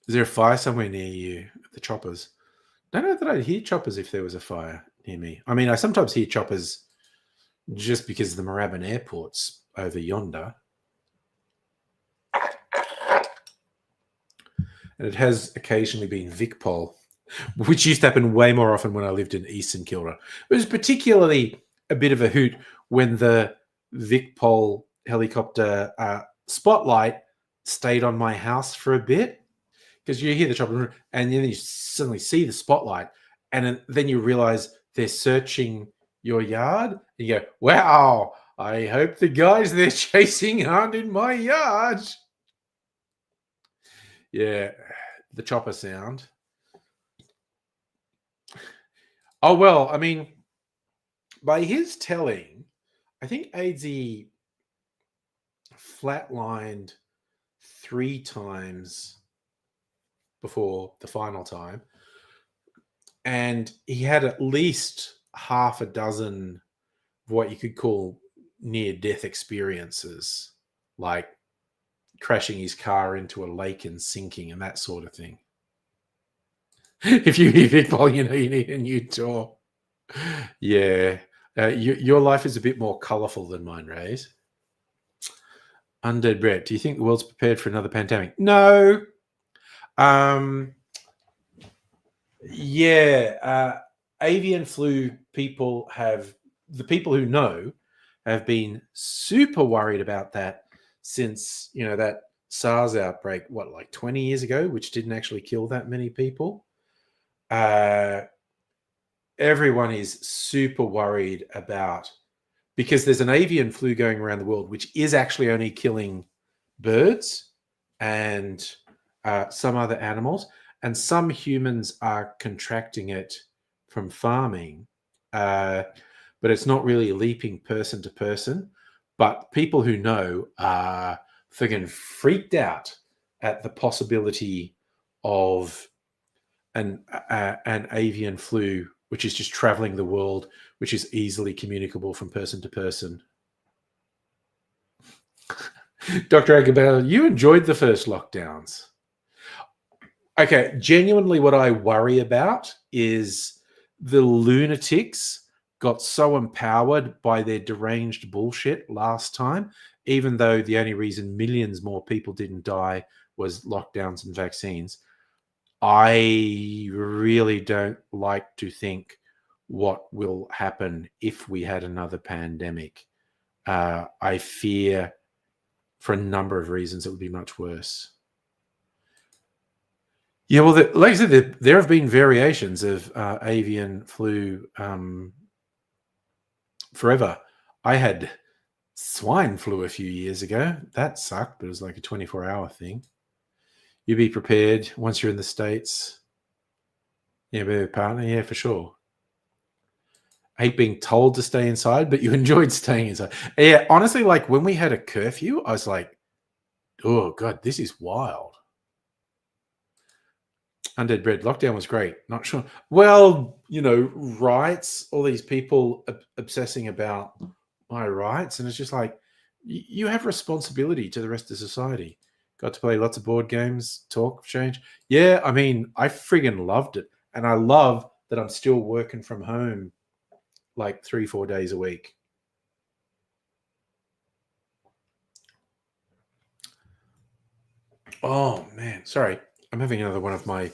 Is there a fire somewhere near you? The choppers? Don't know that I'd hear choppers if there was a fire near me. I mean, I sometimes hear choppers just because the Moorabbin Airport's over yonder. And it has occasionally been Vicpol, which used to happen way more often when I lived in Eastern Kilda. It was particularly a bit of a hoot when the Vicpol helicopter spotlight stayed on my house for a bit, because you hear the chopper and then you suddenly see the spotlight, and then you realize they're searching your yard. You go, wow, I hope the guys they're chasing aren't in my yard. Yeah, the chopper sound. Oh, well, I mean, by his telling, I think AZ flatlined 3 times before the final time. And he had at least half a dozen of what you could call near-death experiences, like crashing his car into a lake and sinking and that sort of thing. If you hear people, you need a new tour. Yeah. Your life is a bit more colourful than mine, Rays. Undead Brett, do you think the world's prepared for another pandemic? No. Avian flu people the people who know have been super worried about that since, that SARS outbreak, like 20 years ago, which didn't actually kill that many people. Everyone is super worried about, because there's an avian flu going around the world, which is actually only killing birds and some other animals, and some humans are contracting it from farming, but it's not really leaping person to person. But people who know are friggin' freaked out at the possibility of an avian flu, which is just traveling the world, which is easily communicable from person to person. Dr. Agabel, you enjoyed the first lockdowns. Okay, genuinely what I worry about is the lunatics got so empowered by their deranged bullshit last time, even though the only reason millions more people didn't die was lockdowns and vaccines. I really don't like to think what will happen if we had another pandemic. I fear, for a number of reasons, it would be much worse. Yeah, well, like I said, there have been variations of avian flu forever. I had swine flu a few years ago. That sucked, but it was like a 24-hour thing. You be prepared once you're in the States. Yeah, with a partner. Yeah, for sure. I hate being told to stay inside, but you enjoyed staying inside. Yeah, honestly, like when we had a curfew, I was like, oh, God, this is wild. Undead Bread, lockdown was great. Not sure. Well, rights, all these people obsessing about my rights. And it's just like, you have responsibility to the rest of society. Got to play lots of board games, talk, change. Yeah, I mean, I friggin' loved it. And I love that I'm still working from home like 3-4 days a week. Oh, man. Sorry. I'm having another one of my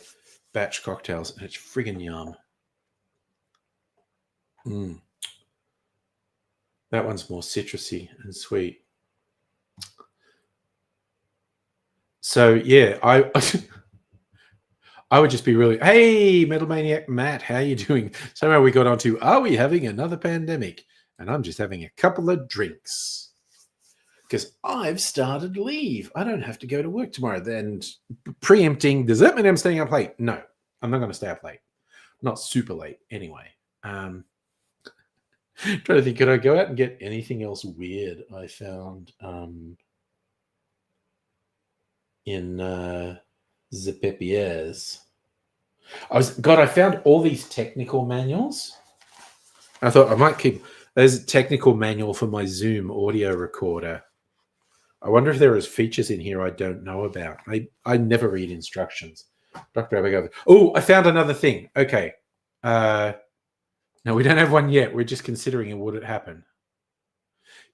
batch cocktails, and it's friggin' yum. That one's more citrusy and sweet. So, yeah, I would just be really, hey, Metal Maniac Matt, how you doing? Somehow we got onto, are we having another pandemic? And I'm just having a couple of drinks because I've started leave. I don't have to go to work tomorrow. Then preempting, does that mean I'm staying up late? No, I'm not going to stay up late. Not super late anyway. Trying to think, could I go out and get anything else weird I found in the Pepier's? I found all these technical manuals. I thought I might keep. There's a technical manual for my Zoom audio recorder. I wonder if there is features in here I don't know about. I never read instructions. Dr. Abigail. Oh, I found another thing. Okay. No, we don't have one yet. We're just considering it. Would it happen?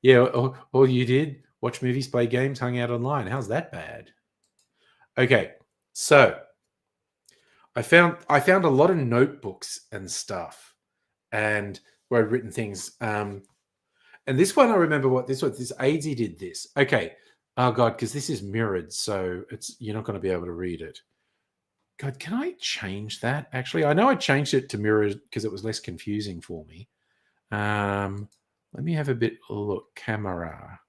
Yeah, all you did, watch movies, play games, hung out online. How's that bad? Okay, so I found a lot of notebooks and stuff, and where I'd written things. And this one, I remember what this was. This AZ did this. Okay. Oh God, because this is mirrored, so you're not going to be able to read it. God, can I change that? Actually, I know I changed it to mirrored because it was less confusing for me. Let me have a bit look. Camera.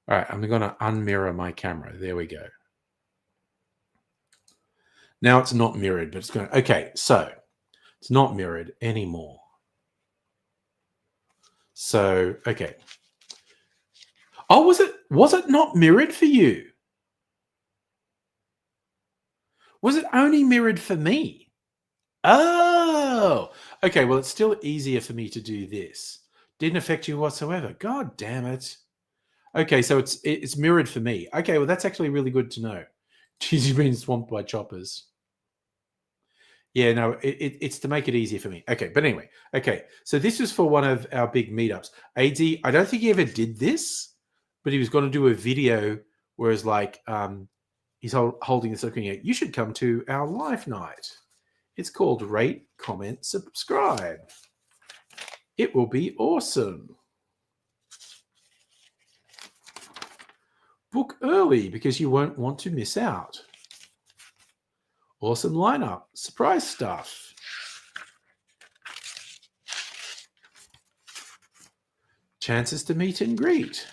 All right, I'm going to unmirror my camera. There we go. Now it's not mirrored, but it's going. Okay, so it's not mirrored anymore. So okay. Oh, was it not mirrored for you? Was it only mirrored for me? Oh, okay. Well, it's still easier for me to do this. Didn't affect you whatsoever. God damn it. Okay, so it's mirrored for me. Okay, well, that's actually really good to know. Jeez, you've been swamped by choppers. Yeah, no, it's to make it easier for me. Okay, but anyway, okay. So this was for one of our big meetups. AD, I don't think he ever did this, but he was going to do a video where it's like he's holding this looking at, you should come to our live night. It's called Rate, Comment, Subscribe. It will be awesome. Book early because you won't want to miss out. Awesome lineup, surprise stuff. Chances to meet and greet.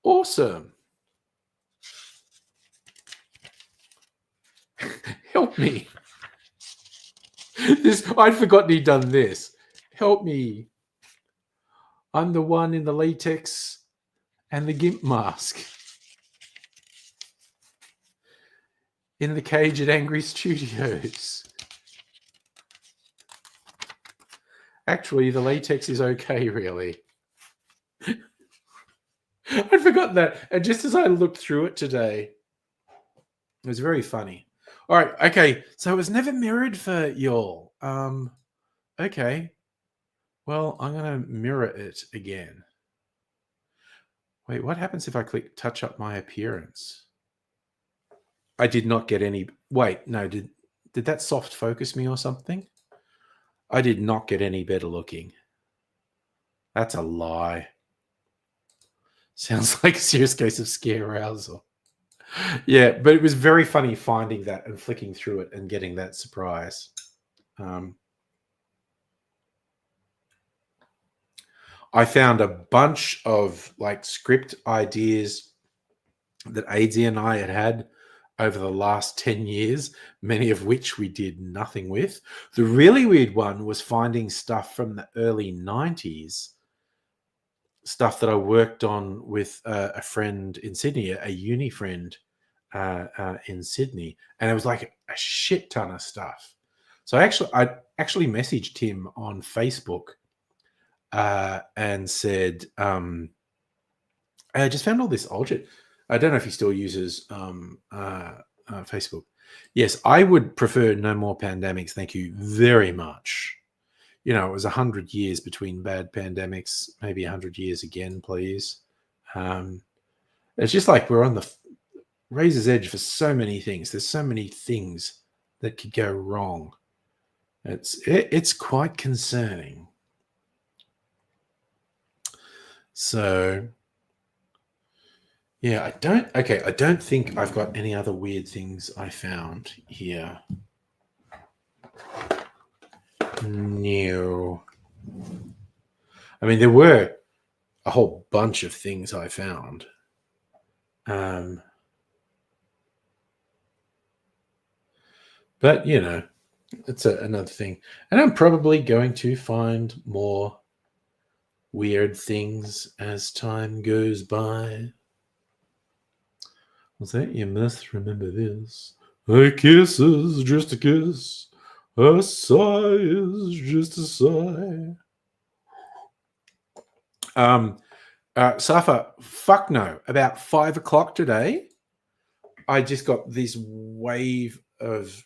Awesome. Help me. I'd forgotten he'd done this. Help me. I'm the one in the latex and the GIMP mask. In the cage at Angry Studios. Actually, the latex is okay, really. I'd forgotten that. And just as I looked through it today, it was very funny. All right, okay. So it was never mirrored for y'all. Okay. Well, I'm going to mirror it again. Wait, what happens if I click touch up my appearance? I did not get any. Wait, no, did that soft focus me or something? I did not get any better looking. That's a lie. Sounds like a serious case of scare arousal. Yeah, but it was very funny finding that and flicking through it and getting that surprise. I found a bunch of like script ideas that AD and I had over the last 10 years, many of which we did nothing with. The really weird one was finding stuff from the early 90s, stuff that I worked on with a friend in Sydney, a uni friend in Sydney. And it was like a shit ton of stuff. So I actually messaged him on Facebook and said, I just found all this old shit. I don't know if he still uses Facebook. Yes, I would prefer no more pandemics. Thank you very much. You know, it was 100 years between bad pandemics, maybe 100 years again, please. It's just like we're on the razor's edge for so many things. There's so many things that could go wrong. It's quite concerning. So... yeah, I don't think I've got any other weird things I found here. No. I mean, there were a whole bunch of things I found. But, you know, it's another thing. And I'm probably going to find more weird things as time goes by. Was that? You must remember this. A kiss is just a kiss. A sigh is just a sigh. Safa, fuck no. About 5 o'clock today, I just got this wave of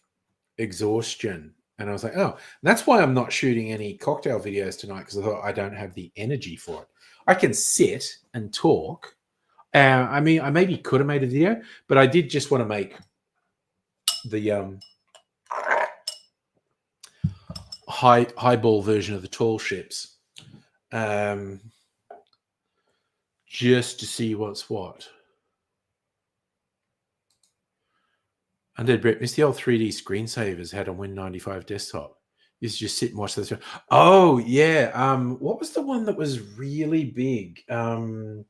exhaustion. And I was like, oh, that's why I'm not shooting any cocktail videos tonight, because I thought I don't have the energy for it. I can sit and talk. I mean, I maybe could have made a video, but I did just want to make the highball version of the tall ships, just to see what's what. Undead Brett, miss the old 3D screensavers had on Win95 desktop. You just sit and watch those. Oh yeah. What was the one that was really big? The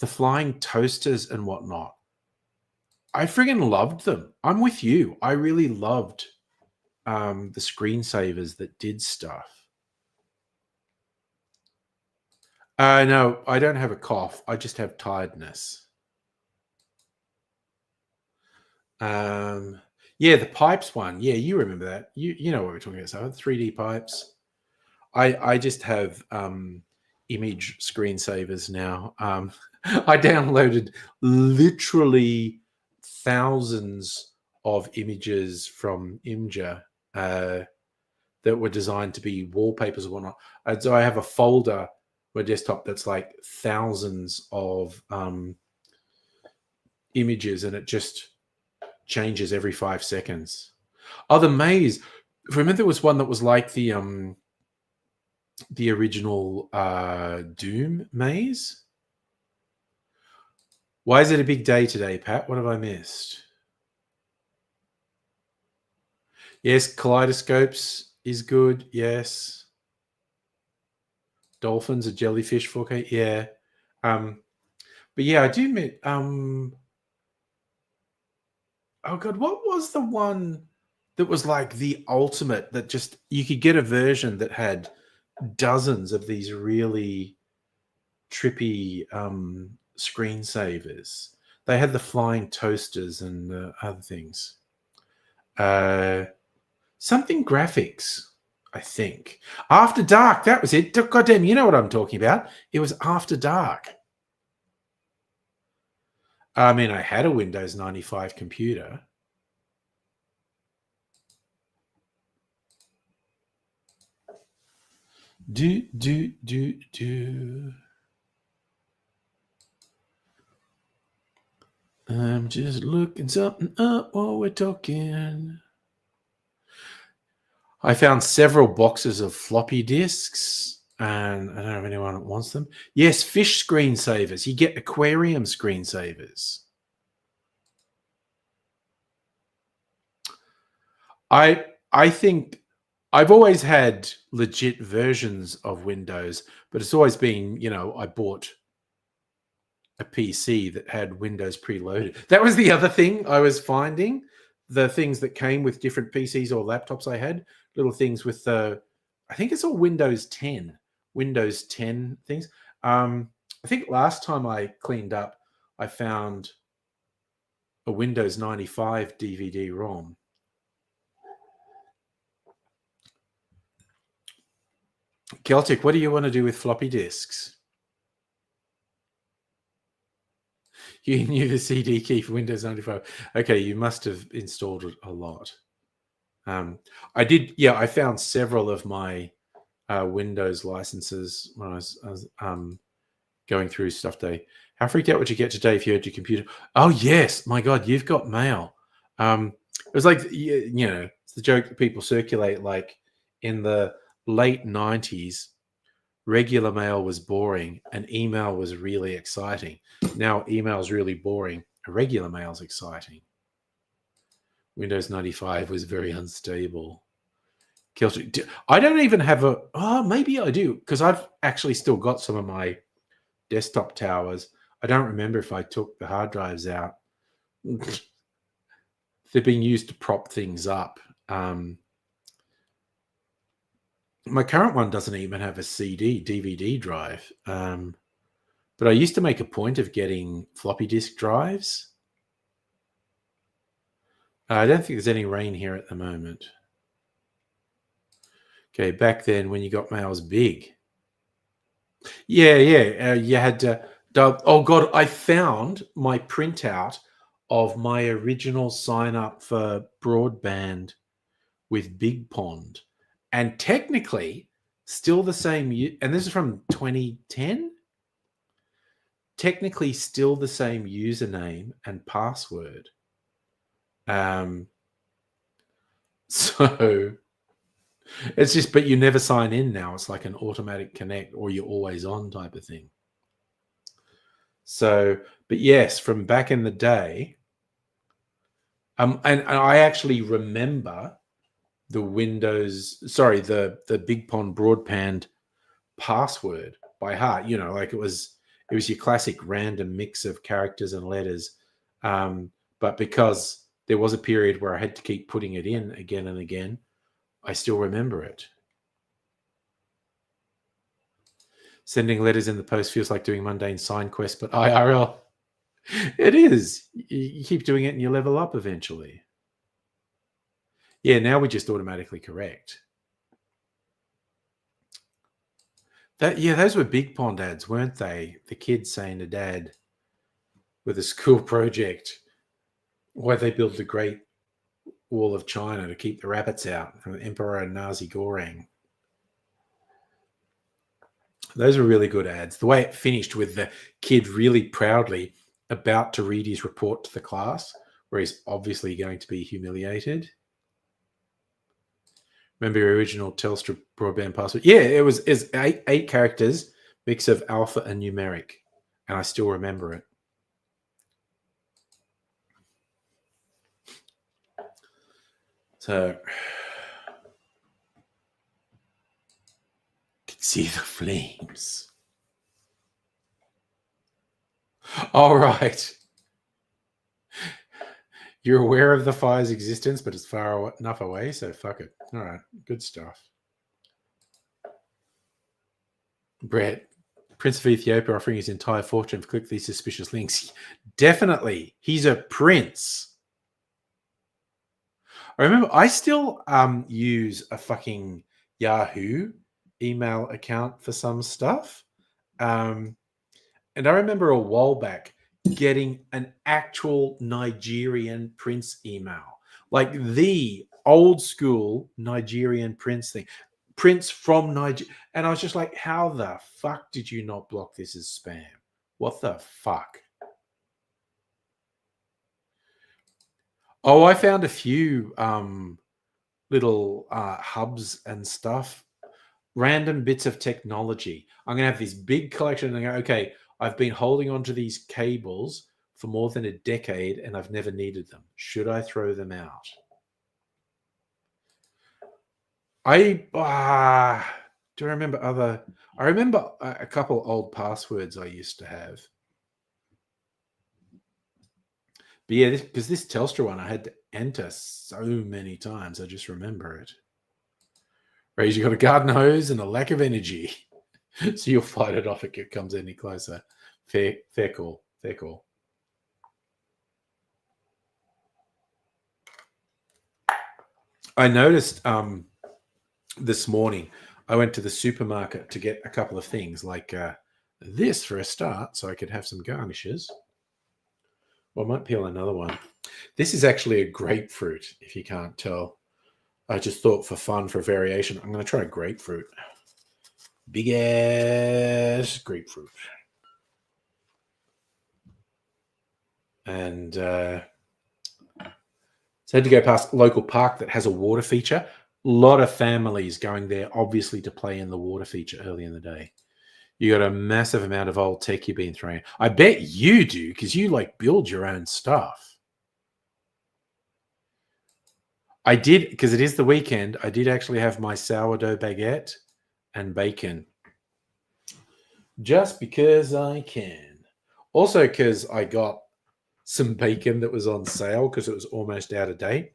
flying toasters and whatnot. I friggin' loved them. I'm with you. I really loved the screensavers that did stuff. No, I don't have a cough. I just have tiredness. Yeah, the pipes one. Yeah, you remember that. You know what we're talking about. So 3D pipes. I just have image screensavers now. I downloaded literally thousands of images from Imgur that were designed to be wallpapers or whatnot. And so I have a folder, my desktop, that's like thousands of images, and it just changes every 5 seconds. Oh, the maze. Remember there was one that was like the original Doom maze? Why is it a big day today, Pat? What have I missed? Yes, kaleidoscopes is good. Yes. Dolphins, a jellyfish 4K. Yeah. But yeah, I do admit. Oh god, what was the one that was like the ultimate, that just you could get a version that had dozens of these really trippy screensavers? They had the flying toasters and other things. Something graphics, I think. After Dark, that was it. Goddamn, you know what I'm talking about. It was After Dark. I mean, I had a Windows 95 computer. Do. I'm just looking something up while we're talking. I found several boxes of floppy disks, and I don't know if anyone wants them. Yes, fish screensavers. You get aquarium screensavers. I think I've always had legit versions of Windows, but it's always been, I bought a PC that had Windows preloaded. That was the other thing I was finding. The things that came with different PCs or laptops I had, little things with I think it's all Windows 10 things. I think last time I cleaned up, I found a Windows 95 DVD-ROM. Celtic, what do you want to do with floppy disks? You knew the CD key for Windows 95. Okay, you must have installed it a lot. I did. Yeah, I found several of my Windows licenses when I was going through stuff day. How freaked out would you get today if you had your computer? Oh yes, my God, you've got mail. It was like, it's the joke that people circulate. Like in the late 90s, regular mail was boring and email was really exciting. Now email is really boring. Regular mail is exciting. Windows 95 was very unstable. I don't even have maybe I do, because I've actually still got some of my desktop towers. I don't remember if I took the hard drives out. They're being used to prop things up. My current one doesn't even have a DVD drive. But I used to make a point of getting floppy disk drives. I don't think there's any rain here at the moment. Okay, back then when you got mails big. Yeah. You had to. Oh God, I found my printout of my original sign up for broadband with Big Pond, and technically still the same. And this is from 2010. Technically still the same username and password. So it's just, but you never sign in now. It's like an automatic connect, or you're always on type of thing. So, but yes, from back in the day, and I actually remember the Big Pond Broadband password by heart. You know, like it was your classic random mix of characters and letters. But because there was a period where I had to keep putting it in again and again, I still remember it. Sending letters in the post feels like doing mundane sign quests, but IRL, it is. You keep doing it and you level up eventually. Yeah, now we just automatically correct. Those were Big Pond ads, weren't they? The kids saying to dad with a school project why they built the Great Wall of China to keep the rabbits out from Emperor Nazi Goreng. Those were really good ads. The way it finished with the kid really proudly about to read his report to the class, where he's obviously going to be humiliated. Remember your original Telstra broadband password? Yeah, it was eight characters, mix of alpha and numeric, and I still remember it. So, could see the flames. All right. You're aware of the fire's existence, but it's far enough away, so fuck it. All right, good stuff. Brett, Prince of Ethiopia offering his entire fortune for click these suspicious links. Definitely. He's a prince. I remember I still use a fucking Yahoo email account for some stuff. And I remember a while back getting an actual Nigerian prince email, like the old school Nigerian prince thing, prince from Nigeria. And I was just like, how the fuck did you not block this as spam? What the fuck? Oh, I found a few little hubs and stuff, random bits of technology. I'm going to have this big collection and I go, okay, I've been holding on to these cables for more than a decade and I've never needed them. Should I throw them out? I remember a couple old passwords I used to have. But yeah, because this Telstra one I had to enter so many times, I just remember it. Whereas you got a garden hose and a lack of energy. So you'll fight it off if it comes any closer. Fair call. Fair call. I noticed this morning I went to the supermarket to get a couple of things like this for a start, so I could have some garnishes. Well, I might peel another one. This is actually a grapefruit, if you can't tell. I just thought for fun, for variation, I'm going to try a grapefruit. Big ass grapefruit. And so I had to go past a local park that has a water feature. A lot of families going there, obviously, to play in the water feature early in the day. You got a massive amount of old tech you've been throwing. I bet you do, because you like build your own stuff. I did, because it is the weekend, I did actually have my sourdough baguette and bacon. Just because I can. Also because I got some bacon that was on sale because it was almost out of date.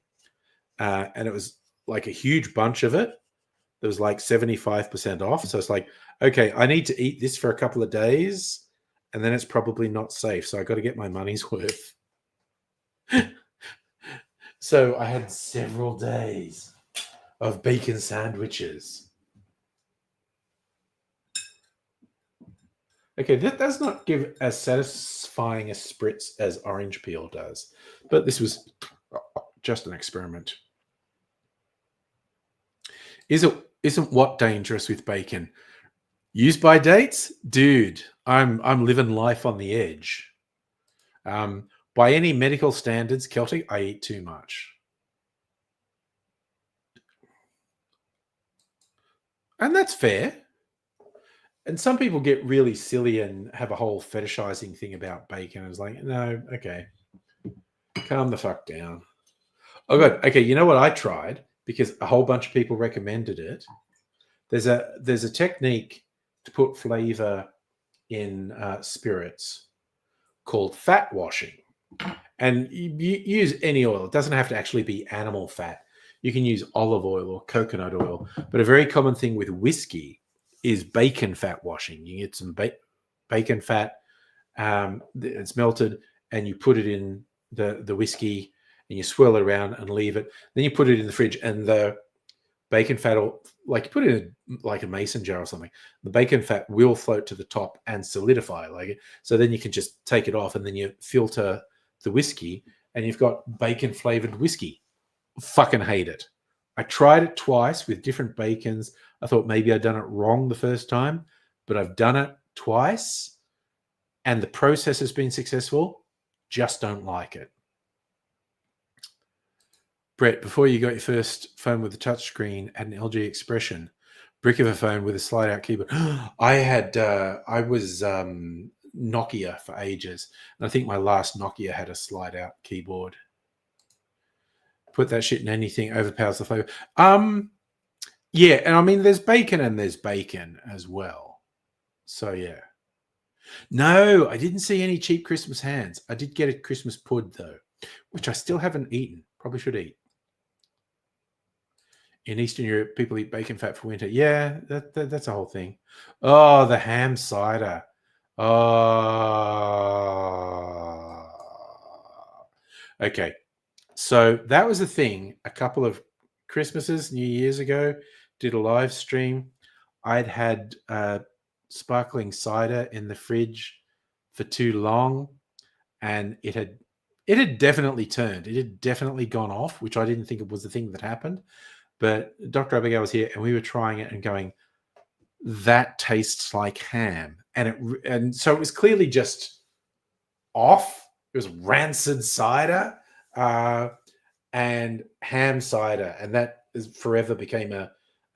And it was like a huge bunch of it. There was like 75% off. So it's like, okay, I need to eat this for a couple of days and then it's probably not safe. So I got to get my money's worth. So I had several days of bacon sandwiches. Okay, that does not give as satisfying a spritz as orange peel does. But this was just an experiment. Isn't what dangerous with bacon? Use by dates? Dude, I'm living life on the edge. By any medical standards, Celtic, I eat too much. And that's fair. And some people get really silly and have a whole fetishizing thing about bacon. It's like, no, okay. Calm the fuck down. Oh, God. Okay, you know what I tried? because a whole bunch of people recommended it. There's a technique to put flavor in spirits called fat washing, and you use any oil. It doesn't have to actually be animal fat. You can use olive oil or coconut oil, but a very common thing with whiskey is bacon fat washing. You get some bacon fat, it's melted, and you put it in the whiskey, and you swirl it around and leave it. Then you put it in the fridge, and the bacon fat, like you put it in like a mason jar or something, the bacon fat will float to the top and solidify like it. So then you can just take it off, and then you filter the whiskey, and you've got bacon flavored whiskey. Fucking hate it. I tried it twice with different bacons. I thought maybe I'd done it wrong the first time, but I've done it twice, and the process has been successful. Just don't like it. Brett, before you got your first phone with a touchscreen, had an LG Expression, brick of a phone with a slide-out keyboard. I was Nokia for ages, and I think my last Nokia had a slide-out keyboard. Put that shit in anything, overpowers the flavor. Yeah, and I mean, there's bacon and there's bacon as well. So yeah. No, I didn't see any cheap Christmas hands. I did get a Christmas pud though, which I still haven't eaten. Probably should eat. In Eastern Europe, people eat bacon fat for winter. Yeah, that's a whole thing. Oh, the ham cider. Oh. Okay. So that was a thing a couple of Christmases, New Year's ago, did a live stream. I'd had sparkling cider in the fridge for too long, and it had definitely turned. It had definitely gone off, which I didn't think it was the thing that happened. But Dr. Abigail was here, and we were trying it and going, that tastes like ham. And so it was clearly just off. It was rancid cider and ham cider. And that forever became a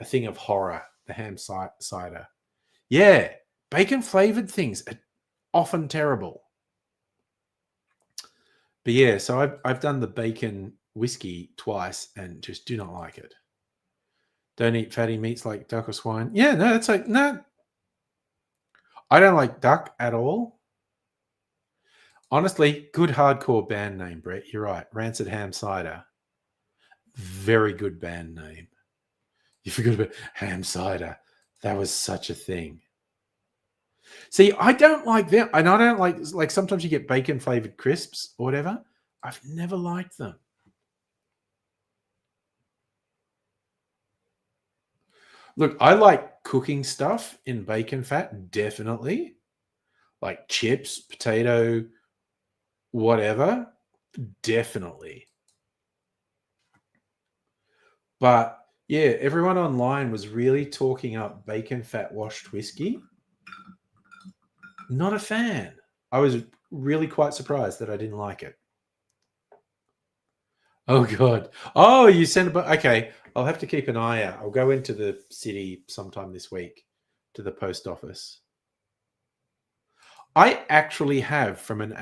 thing of horror, the ham cider. Yeah, bacon flavored things are often terrible. But yeah, so I've done the bacon whiskey twice and just do not like it. Don't eat fatty meats like duck or swine. Yeah, no, it's like, no. I don't like duck at all. Honestly, good hardcore band name, Brett. You're right. Rancid Ham Cider. Very good band name. You forgot about ham cider. That was such a thing. See, I don't like them. And I don't like sometimes you get bacon flavored crisps or whatever. I've never liked them. Look, I like cooking stuff in bacon fat, definitely. Like chips, potato, whatever, definitely. But yeah, everyone online was really talking up bacon fat washed whiskey. Not a fan. I was really quite surprised that I didn't like it. Oh, God. Oh, you sent a... Okay, I'll have to keep an eye out. I'll go into the city sometime this week to the post office. I actually have, from an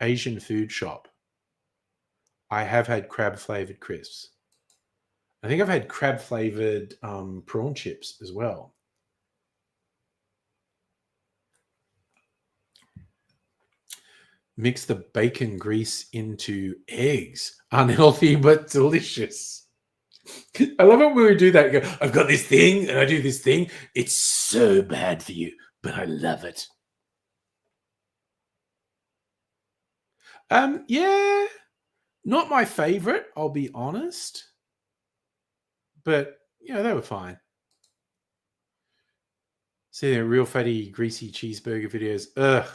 Asian food shop, I have had crab-flavored crisps. I think I've had crab-flavored prawn chips as well. Mix the bacon grease into eggs. Unhealthy but delicious. I love it when we do that. Go, I've got this thing and I do this thing. It's so bad for you, but I love it. Yeah, not my favorite, I'll be honest. But yeah, they were fine. See the real fatty, greasy cheeseburger videos. Ugh.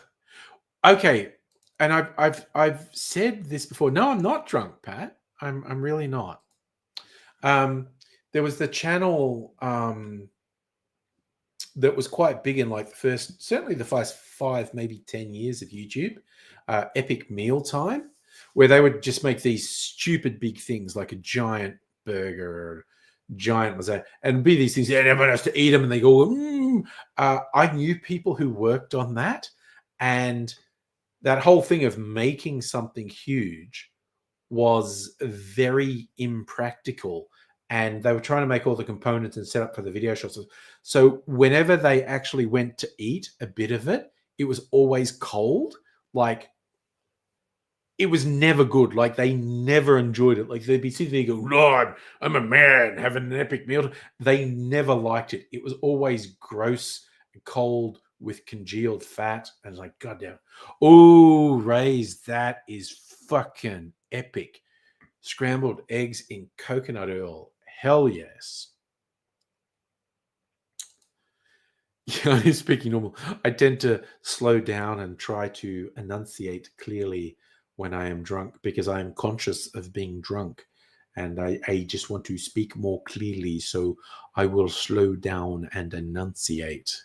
Okay. And I've said this before. No, I'm not drunk, Pat. I'm really not. There was the channel that was quite big in like the first, certainly the first 5, maybe 10 years of YouTube, Epic Mealtime, where they would just make these stupid big things like a giant burger or giant lasagna and be these things, and everyone has to eat them and they go, I knew people who worked on that, and that whole thing of making something huge was very impractical and they were trying to make all the components and set up for the video shots. So whenever they actually went to eat a bit of it, it was always cold. Like, it was never good. Like, they never enjoyed it. Like, they'd be sitting there going, Lord, I'm a man having an epic meal. They never liked it. It was always gross and cold with congealed fat. And it's like, goddamn. Oh, Rays, that is fucking epic. Scrambled eggs in coconut oil. Hell yes. Yeah, I'm speaking normal. I tend to slow down and try to enunciate clearly when I am drunk because I am conscious of being drunk and I just want to speak more clearly. So I will slow down and enunciate.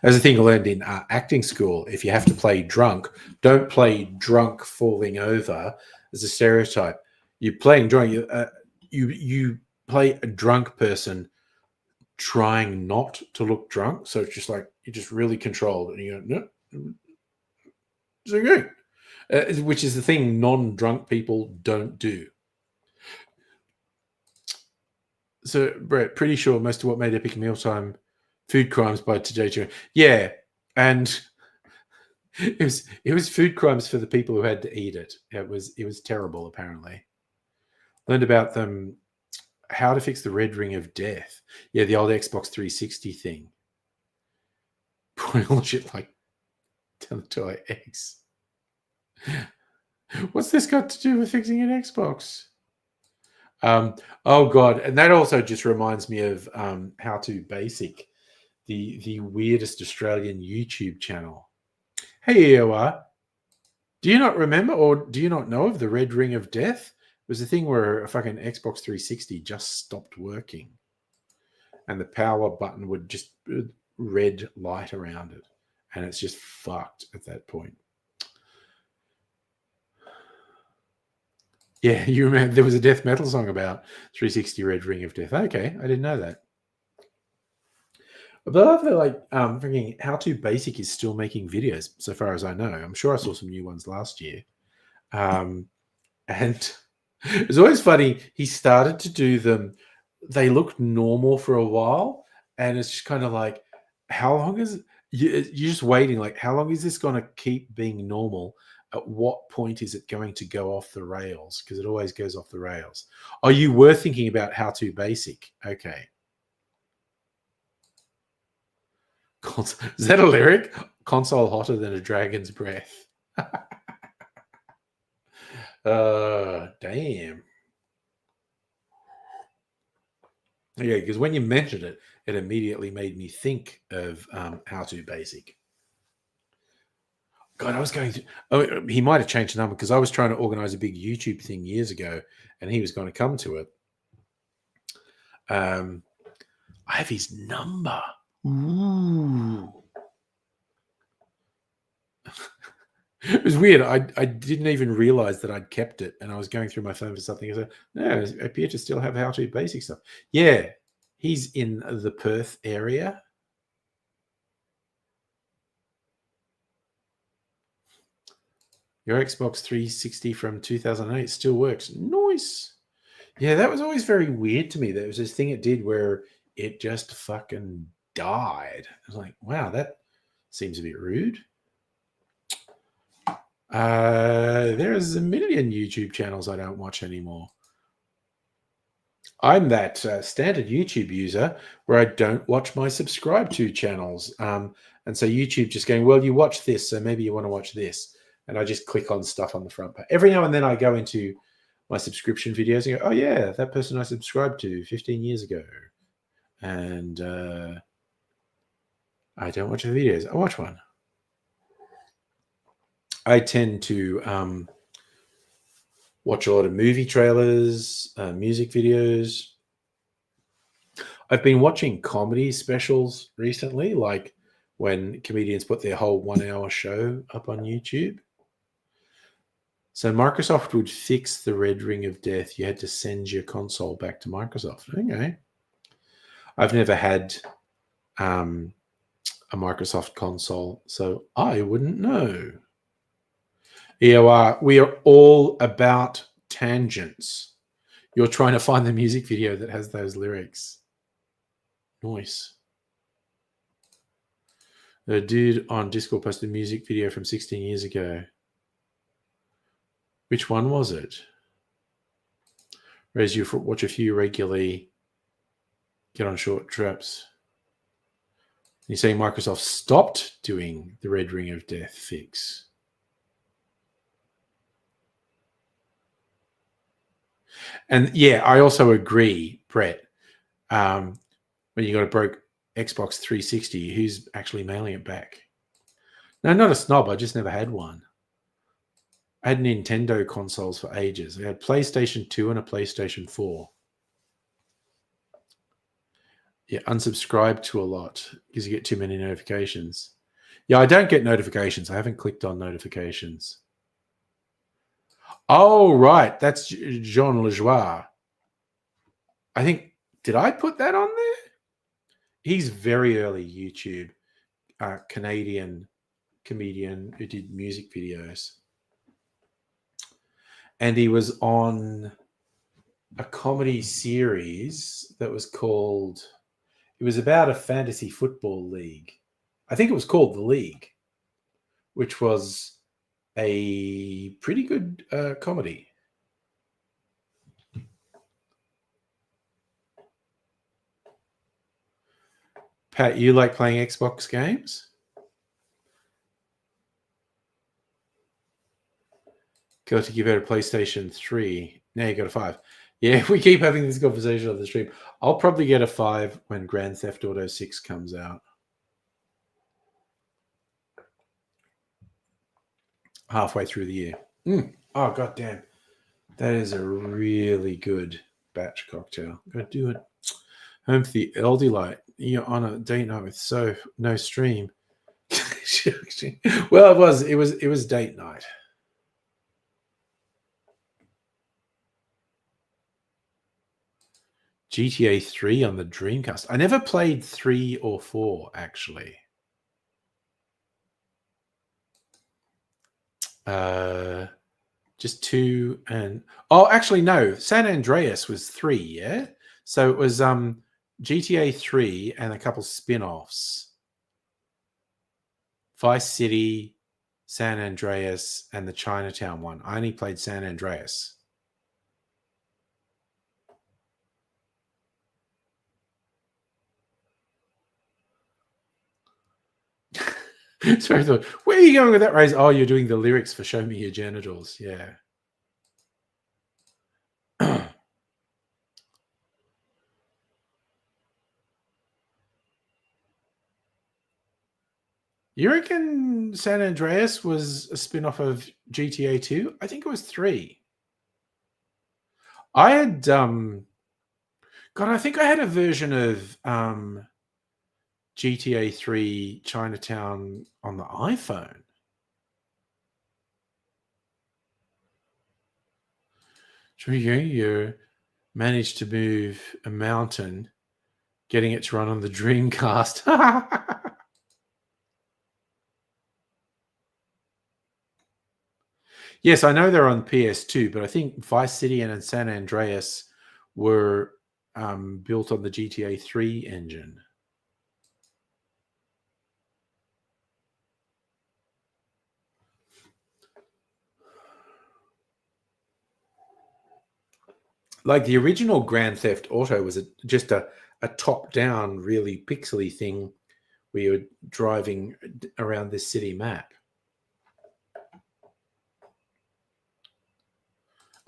There's a thing I learned in acting school. If you have to play drunk, don't play drunk falling over as a stereotype. You're playing drunk. You play a drunk person trying not to look drunk. So it's just like, you're just really controlled. And you go, no, it's okay. Which is the thing non-drunk people don't do. So, Brett, pretty sure most of what made Epic Mealtime Food Crimes by Today. Yeah, and it was food crimes for the people who had to eat it. It was terrible. Apparently, learned about them. How to fix the red ring of death. Yeah, the old Xbox 360 thing. Putting all shit like down the toilet eggs. What's this got to do with fixing an Xbox? Oh god, and that also just reminds me of How to Basic, the weirdest Australian YouTube channel. Hey EOR, do you not remember or do you not know of the red ring of death? It was a thing where a fucking Xbox 360 just stopped working and the power button would just red light around it and it's just fucked at that point. Yeah, you remember there was a death metal song about 360 red ring of death. Okay, I didn't know that. But I love that, like, freaking How to Basic is still making videos, so far as I know. I'm sure I saw some new ones last year. And it's always funny. He started to do them. They looked normal for a while, and it's just kind of like, how long is you're just waiting? Like, how long is this going to keep being normal? At what point is it going to go off the rails? Because it always goes off the rails. Oh, you were thinking about How to Basic. Okay. Is that a lyric? Console hotter than a dragon's breath. Damn. Yeah, because when you mentioned it, it immediately made me think of How to Basic. God, I was going to. Oh, he might have changed the number because I was trying to organize a big YouTube thing years ago, and he was going to come to it. I have his number. Ooh. It was weird. I didn't even realize that I'd kept it, and I was going through my phone for something. I said, "No, I appear to still have How to Basic stuff." Yeah, he's in the Perth area. Your Xbox 360 from 2008 still works. Nice. Yeah, that was always very weird to me. There was this thing it did where it just fucking died. I was like, wow, that seems a bit rude. There's a million YouTube channels I don't watch anymore. I'm that standard YouTube user where I don't watch my subscribe to channels. And so YouTube just going, well, you watch this, so maybe you want to watch this. And I just click on stuff on the front page. Every now and then I go into my subscription videos and go, oh, yeah, that person I subscribed to 15 years ago. And I don't watch the videos. I watch one. I tend to watch a lot of movie trailers, music videos. I've been watching comedy specials recently, like when comedians put their whole 1 hour show up on YouTube. So Microsoft would fix the red ring of death. You had to send your console back to Microsoft. Okay. I've never had a Microsoft console, so I wouldn't know. EOR, we are all about tangents. You're trying to find the music video that has those lyrics. Nice. The dude on Discord posted a music video from 16 years ago. Which one was it? Whereas you watch a few regularly, get on short trips. You're saying Microsoft stopped doing the Red Ring of Death fix. And yeah, I also agree, Brett. When you got a broke Xbox 360, who's actually mailing it back? No, not a snob. I just never had one. I had Nintendo consoles for ages. I had PlayStation 2 and a PlayStation 4. Yeah, unsubscribe to a lot because you get too many notifications. Yeah, I don't get notifications. I haven't clicked on notifications. Oh, right. That's Jean Lejoie. I think, did I put that on there? He's very early YouTube, Canadian comedian who did music videos. And he was on a comedy series that was called, it was about a fantasy football league. I think it was called The League, which was a pretty good comedy. Pat, you like playing Xbox games? Got to give out a PlayStation 3. Now you got a 5. Yeah, we keep having this conversation on the stream. I'll probably get a 5 when Grand Theft Auto 6 comes out. Halfway through the year. Oh, goddamn. That is a really good batch cocktail. Gotta do it. Home for the LD Light. You're on a date night with no stream. Well, it was date night. GTA 3 on the Dreamcast. I never played 3 or 4, actually. Just 2 and... Oh, actually, no. San Andreas was 3, yeah? So it was GTA 3 and a couple spin-offs. Vice City, San Andreas, and the Chinatown one. I only played San Andreas. Sorry, where are you going with that, Ray? Oh, you're doing the lyrics for Show Me Your Genitals. Yeah. You reckon San Andreas was a spin-off of GTA 2? I think it was 3. I had God, I think I had a version of GTA 3 Chinatown on the iPhone. You managed to move a mountain, getting it to run on the Dreamcast. Yes, I know they're on PS2, but I think Vice City and San Andreas were built on the GTA 3 engine. Like the original Grand Theft Auto was just a top-down, really pixely thing where you're driving around this city map.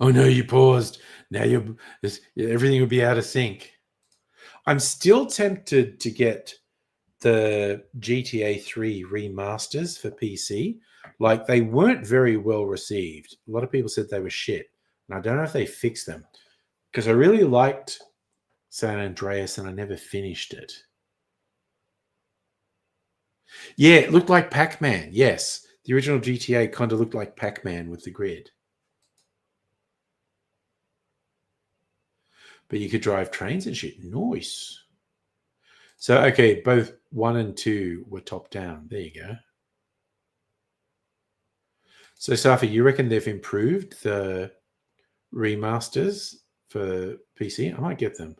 Oh no, you paused. Now everything will be out of sync. I'm still tempted to get the GTA 3 remasters for PC. Like, they weren't very well received. A lot of people said they were shit. And I don't know if they fixed them. Because I really liked San Andreas and I never finished it. Yeah, it looked like Pac-Man. Yes. The original GTA kind of looked like Pac-Man with the grid. But you could drive trains and shit. Nice. So, okay, both 1 and 2 were top down. There you go. So, Safi, you reckon they've improved the remasters for PC. I might get them.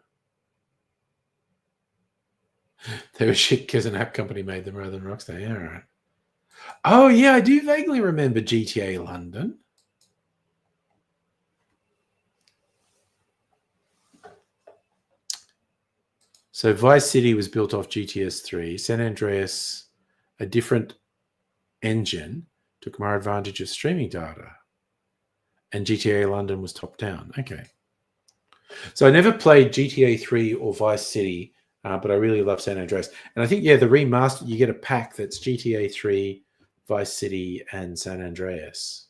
They were shit because an app company made them rather than Rockstar. Yeah, right. Oh, yeah, I do vaguely remember GTA London. So Vice City was built off GTS 3. San Andreas, a different engine, took more advantage of streaming data. And GTA London was top down. Okay. So I never played GTA 3 or Vice City, but I really love San Andreas. And I think, yeah, the remaster, you get a pack that's GTA 3, Vice City, and San Andreas.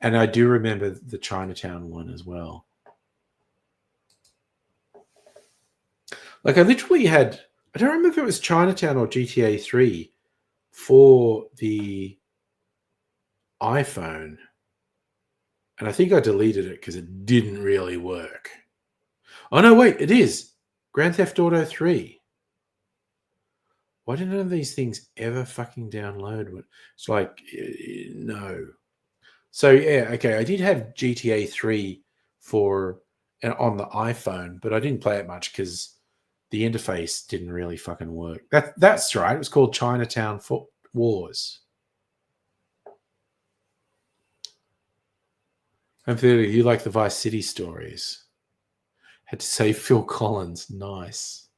And I do remember the Chinatown one as well. Like I literally had, I don't remember if it was Chinatown or GTA 3 for the iPhone. And I think I deleted it because it didn't really work. Oh, no, wait, it is. Grand Theft Auto 3. Why did none of these things ever fucking download? It's like, no. So, yeah, okay, I did have GTA 3 on the iPhone, but I didn't play it much because the interface didn't really fucking work. That's right. It was called Chinatown Wars. And you like the Vice City stories. Had to say Phil Collins. Nice.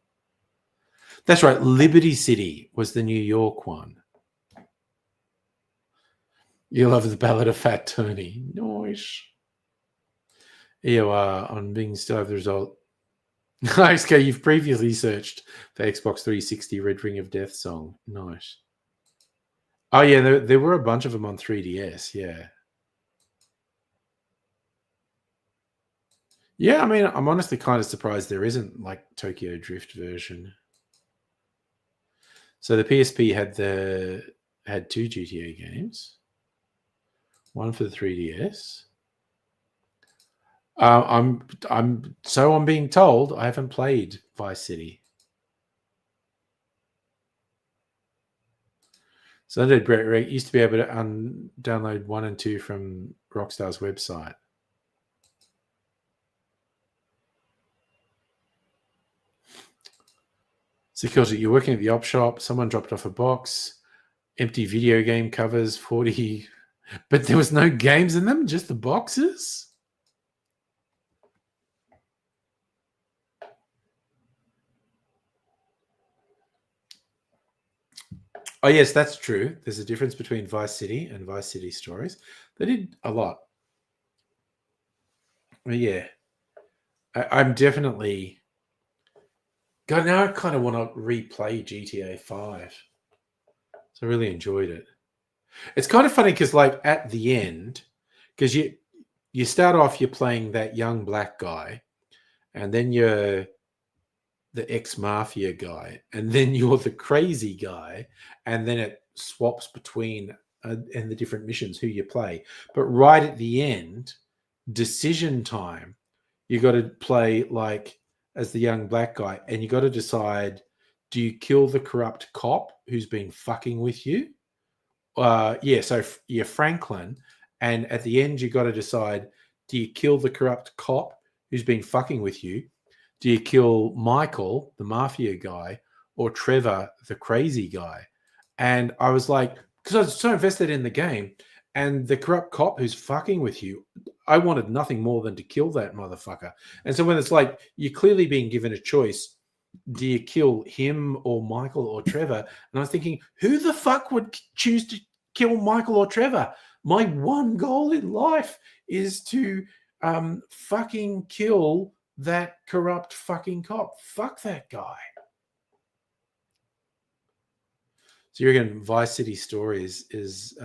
That's right. Liberty City was the New York one. You love the Ballad of Fat Tony. Nice. EOR on Bing still have the result. Okay, you've previously searched the Xbox 360 Red Ring of Death song. Nice. Oh, yeah, there were a bunch of them on 3DS, yeah. Yeah, I mean, I'm honestly kind of surprised there isn't like Tokyo Drift version. So the PSP had 2 GTA games, one for the 3DS. I'm being told. I haven't played Vice City. So Brett used to be able to download 1 and 2 from Rockstar's website. Security, you're working at the op shop. Someone dropped off a box. Empty video game covers, 40. But there was no games in them, just the boxes? Oh, yes, that's true. There's a difference between Vice City and Vice City Stories. They did a lot. But yeah. I'm definitely... God, now I kind of want to replay GTA 5. So I really enjoyed it. It's kind of funny because, like, at the end, because you start off, you're playing that young black guy, and then you're the ex-mafia guy, and then you're the crazy guy, and then it swaps between and the different missions who you play. But right at the end, decision time, you got to play like as the young black guy, and you got to decide: do you kill the corrupt cop who's been fucking with you? So you're Franklin, and at the end you got to decide: do you kill the corrupt cop who's been fucking with you? Do you kill Michael, the mafia guy, or Trevor, the crazy guy? And I was like, because I was so invested in the game, and the corrupt cop who's fucking with you, I wanted nothing more than to kill that motherfucker. And so when it's like you're clearly being given a choice, do you kill him or Michael or Trevor? And I was thinking, who the fuck would choose to kill Michael or Trevor? My one goal in life is to fucking kill that corrupt fucking cop. Fuck that guy. So you're going Vice City Stories is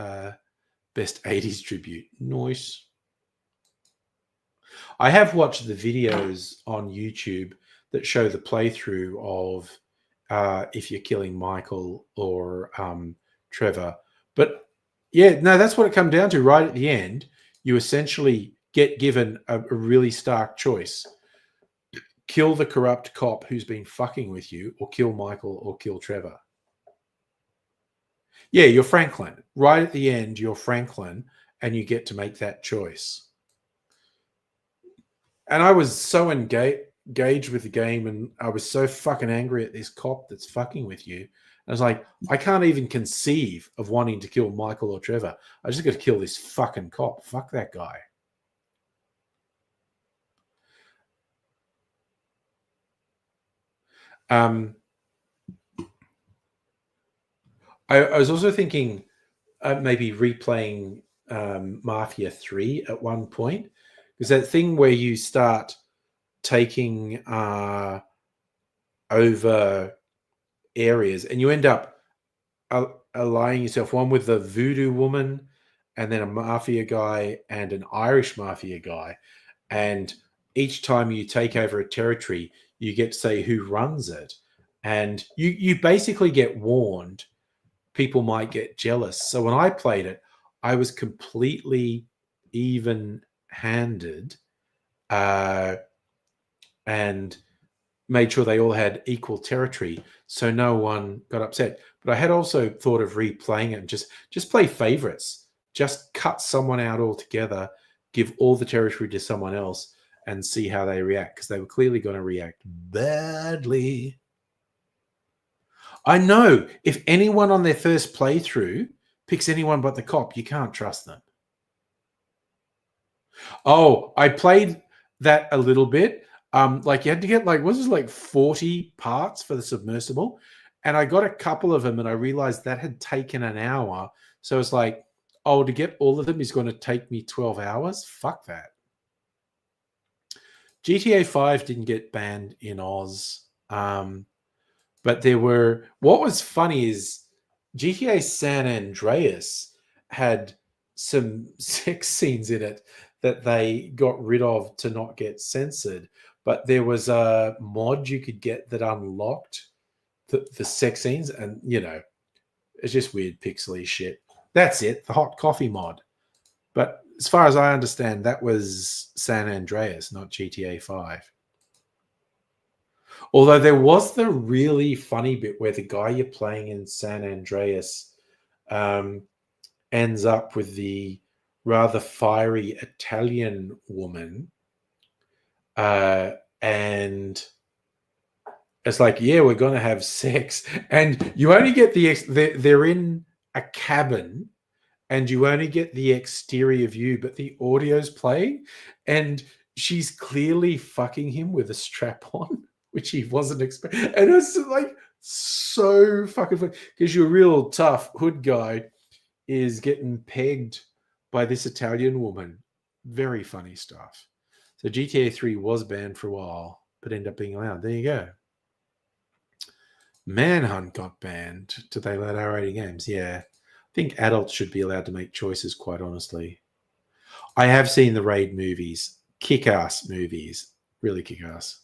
best 80s tribute. Nice. I have watched the videos on YouTube that show the playthrough of if you're killing Michael or Trevor. But yeah, no, that's what it comes down to. Right at the end, you essentially get given a really stark choice. Kill the corrupt cop who's been fucking with you, or kill Michael or kill Trevor. Yeah, you're Franklin. Right at the end, you're Franklin, and you get to make that choice. And I was so engaged with the game, and I was so fucking angry at this cop that's fucking with you. I was like, I can't even conceive of wanting to kill Michael or Trevor. I just got to kill this fucking cop. Fuck that guy. I was also thinking maybe replaying Mafia 3 at one point, because that thing where you start taking over areas and you end up allying yourself, one with the voodoo woman and then a mafia guy and an Irish mafia guy. And each time you take over a territory, you get to say who runs it. And you basically get warned people might get jealous. So when I played it, I was completely even-handed and made sure they all had equal territory, so no one got upset. But I had also thought of replaying it and just play favorites, just cut someone out altogether, give all the territory to someone else, and see how they react, because they were clearly going to react badly. I know if anyone on their first playthrough picks anyone but the cop, you can't trust them. Oh, I played that a little bit. Like you had to get was it like 40 parts for the submersible? And I got a couple of them and I realized that had taken an hour. So it's like, oh, to get all of them is going to take me 12 hours? Fuck that. GTA 5 didn't get banned in Oz. But there were, what was funny is GTA San Andreas had some sex scenes in it that they got rid of to not get censored. But there was a mod you could get that unlocked the sex scenes, and it's just weird pixely shit. That's it, the hot coffee mod. But as far as I understand, that was San Andreas, not GTA 5. Although there was the really funny bit where the guy you're playing in San Andreas ends up with the rather fiery Italian woman. And it's like, yeah, we're going to have sex. And you only get they're in a cabin and you only get the exterior view, but the audio's playing. And she's clearly fucking him with a strap on, which he wasn't expecting. And it's like so fucking funny because your real tough hood guy is getting pegged by this Italian woman. Very funny stuff. So GTA 3 was banned for a while, but ended up being allowed. There you go. Manhunt got banned. Did they let R-rated games? Yeah. I think adults should be allowed to make choices, quite honestly. I have seen the Raid movies. Kick-ass movies. Really kick-ass.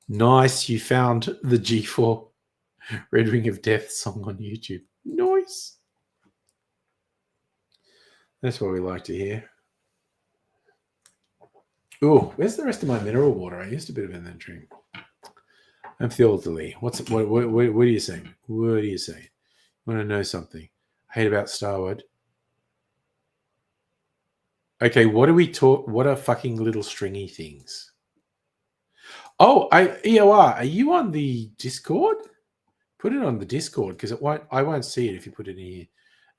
Nice. You found the G4 Red Ring of Death song on YouTube. Nice. That's what we like to hear. Oh, where's the rest of my mineral water? I used a bit of it in that drink. I'm the elderly. What do you say? What do you say? Want to know something? I hate about Starwood. Okay, what do we talk? What are fucking little stringy things? Oh, EOR, are you on the Discord? Put it on the Discord because I won't see it if you put it in here.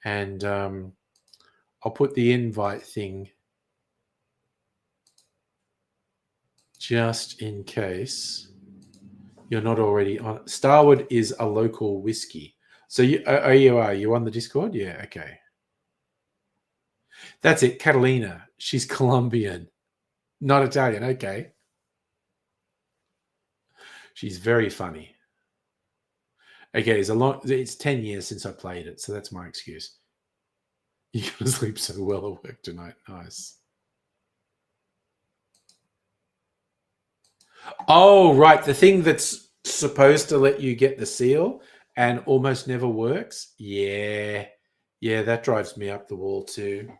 And I'll put the invite thing just in case you're not already on. Starwood is a local whiskey. So you on the Discord? Yeah, okay. That's it, Catalina. She's Colombian, not Italian. Okay. She's very funny. Okay, it's 10 years since I played it, so that's my excuse. You're gonna sleep so well at work tonight. Nice. Oh, right. The thing that's supposed to let you get the seal and almost never works. Yeah. Yeah, that drives me up the wall too.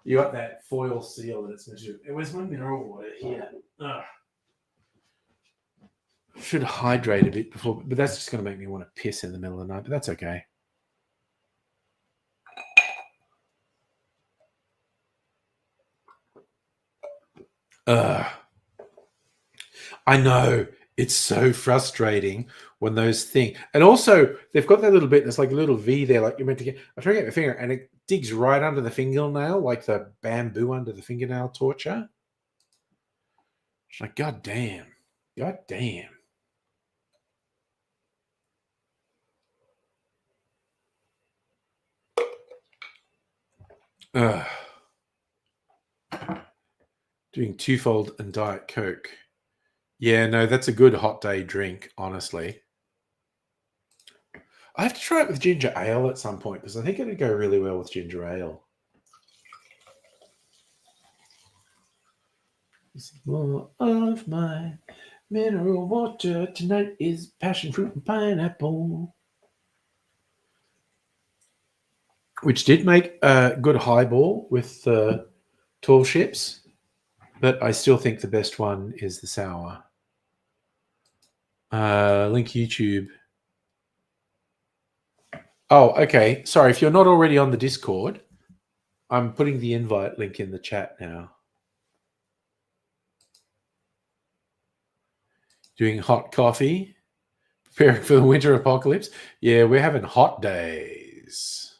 You got that foil seal that's measured. Where's my mineral water? Here. Ugh. Should hydrate a bit before, but that's just going to make me want to piss in the middle of the night, but that's okay. I know it's so frustrating when those things, and also they've got that little bit. There's like a little V there, like you're meant to get. I'm trying to get my finger, and it digs right under the fingernail, like the bamboo under the fingernail torture. It's like, God damn, God damn. Ugh. Doing twofold and Diet Coke. Yeah, no, that's a good hot day drink, honestly. I have to try it with ginger ale at some point because I think it'd go really well with ginger ale. More of my mineral water tonight is passion fruit and pineapple, which did make a good highball with tall ships, but I still think the best one is the sour. Link YouTube. Oh, okay. Sorry, if you're not already on the Discord, I'm putting the invite link in the chat now. Doing hot coffee, preparing for the winter apocalypse. Yeah, we're having hot days.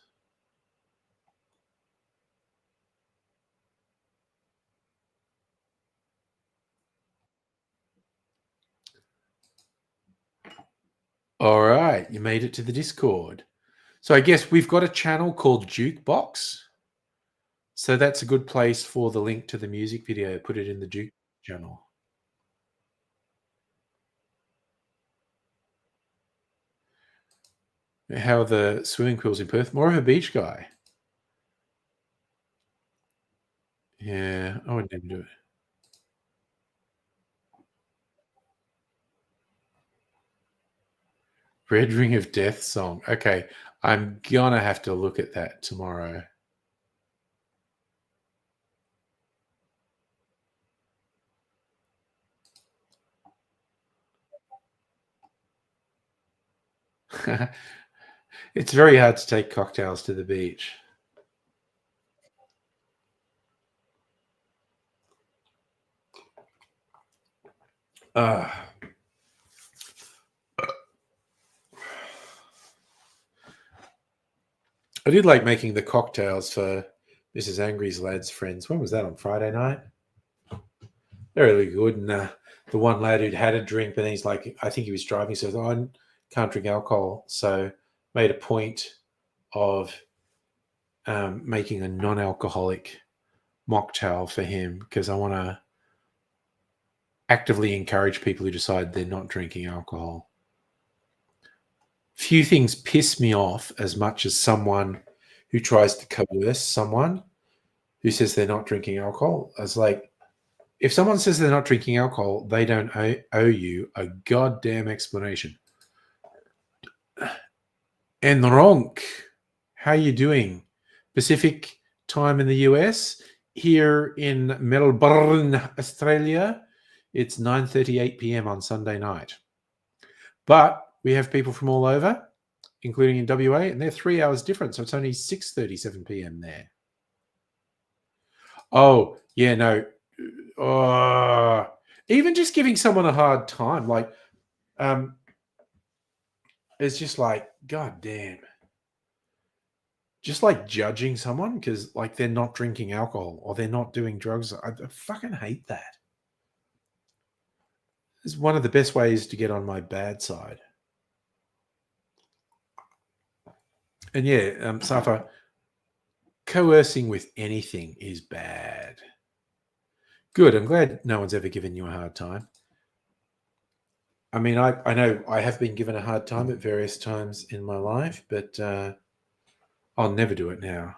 All right, you made it to the Discord. So I guess we've got a channel called Jukebox. So that's a good place for the link to the music video. Put it in the Juke channel. How are the swimming pools in Perth? More of a beach guy. Yeah, I would never do it. Red Ring of Death song. Okay, I'm gonna have to look at that tomorrow. It's very hard to take cocktails to the beach. I did like making the cocktails for Mrs. Angry's lads' friends. When was that? On Friday night? They're really good. And the one lad who'd had a drink, but then he's like, I think he was driving, so I can't drink alcohol. So made a point of making a non-alcoholic mocktail for him because I want to actively encourage people who decide they're not drinking alcohol. Few things piss me off as much as someone who tries to coerce someone who says they're not drinking alcohol. As like, if someone says they're not drinking alcohol, they don't owe you a goddamn explanation. Enronk, how you doing? Pacific time in the US. Here in Melbourne, Australia, it's 9:38 p.m. on Sunday night. But we have people from all over, including in WA, and they're 3 hours different, so it's only 6:37 p.m. there. Oh, yeah, no. Even just giving someone a hard time, like, it's just like, God damn. Just like judging someone because like they're not drinking alcohol or they're not doing drugs. I fucking hate that. It's one of the best ways to get on my bad side. And yeah, Safa, coercing with anything is bad. Good. I'm glad no one's ever given you a hard time. I mean, I know I have been given a hard time at various times in my life, but I'll never do it now.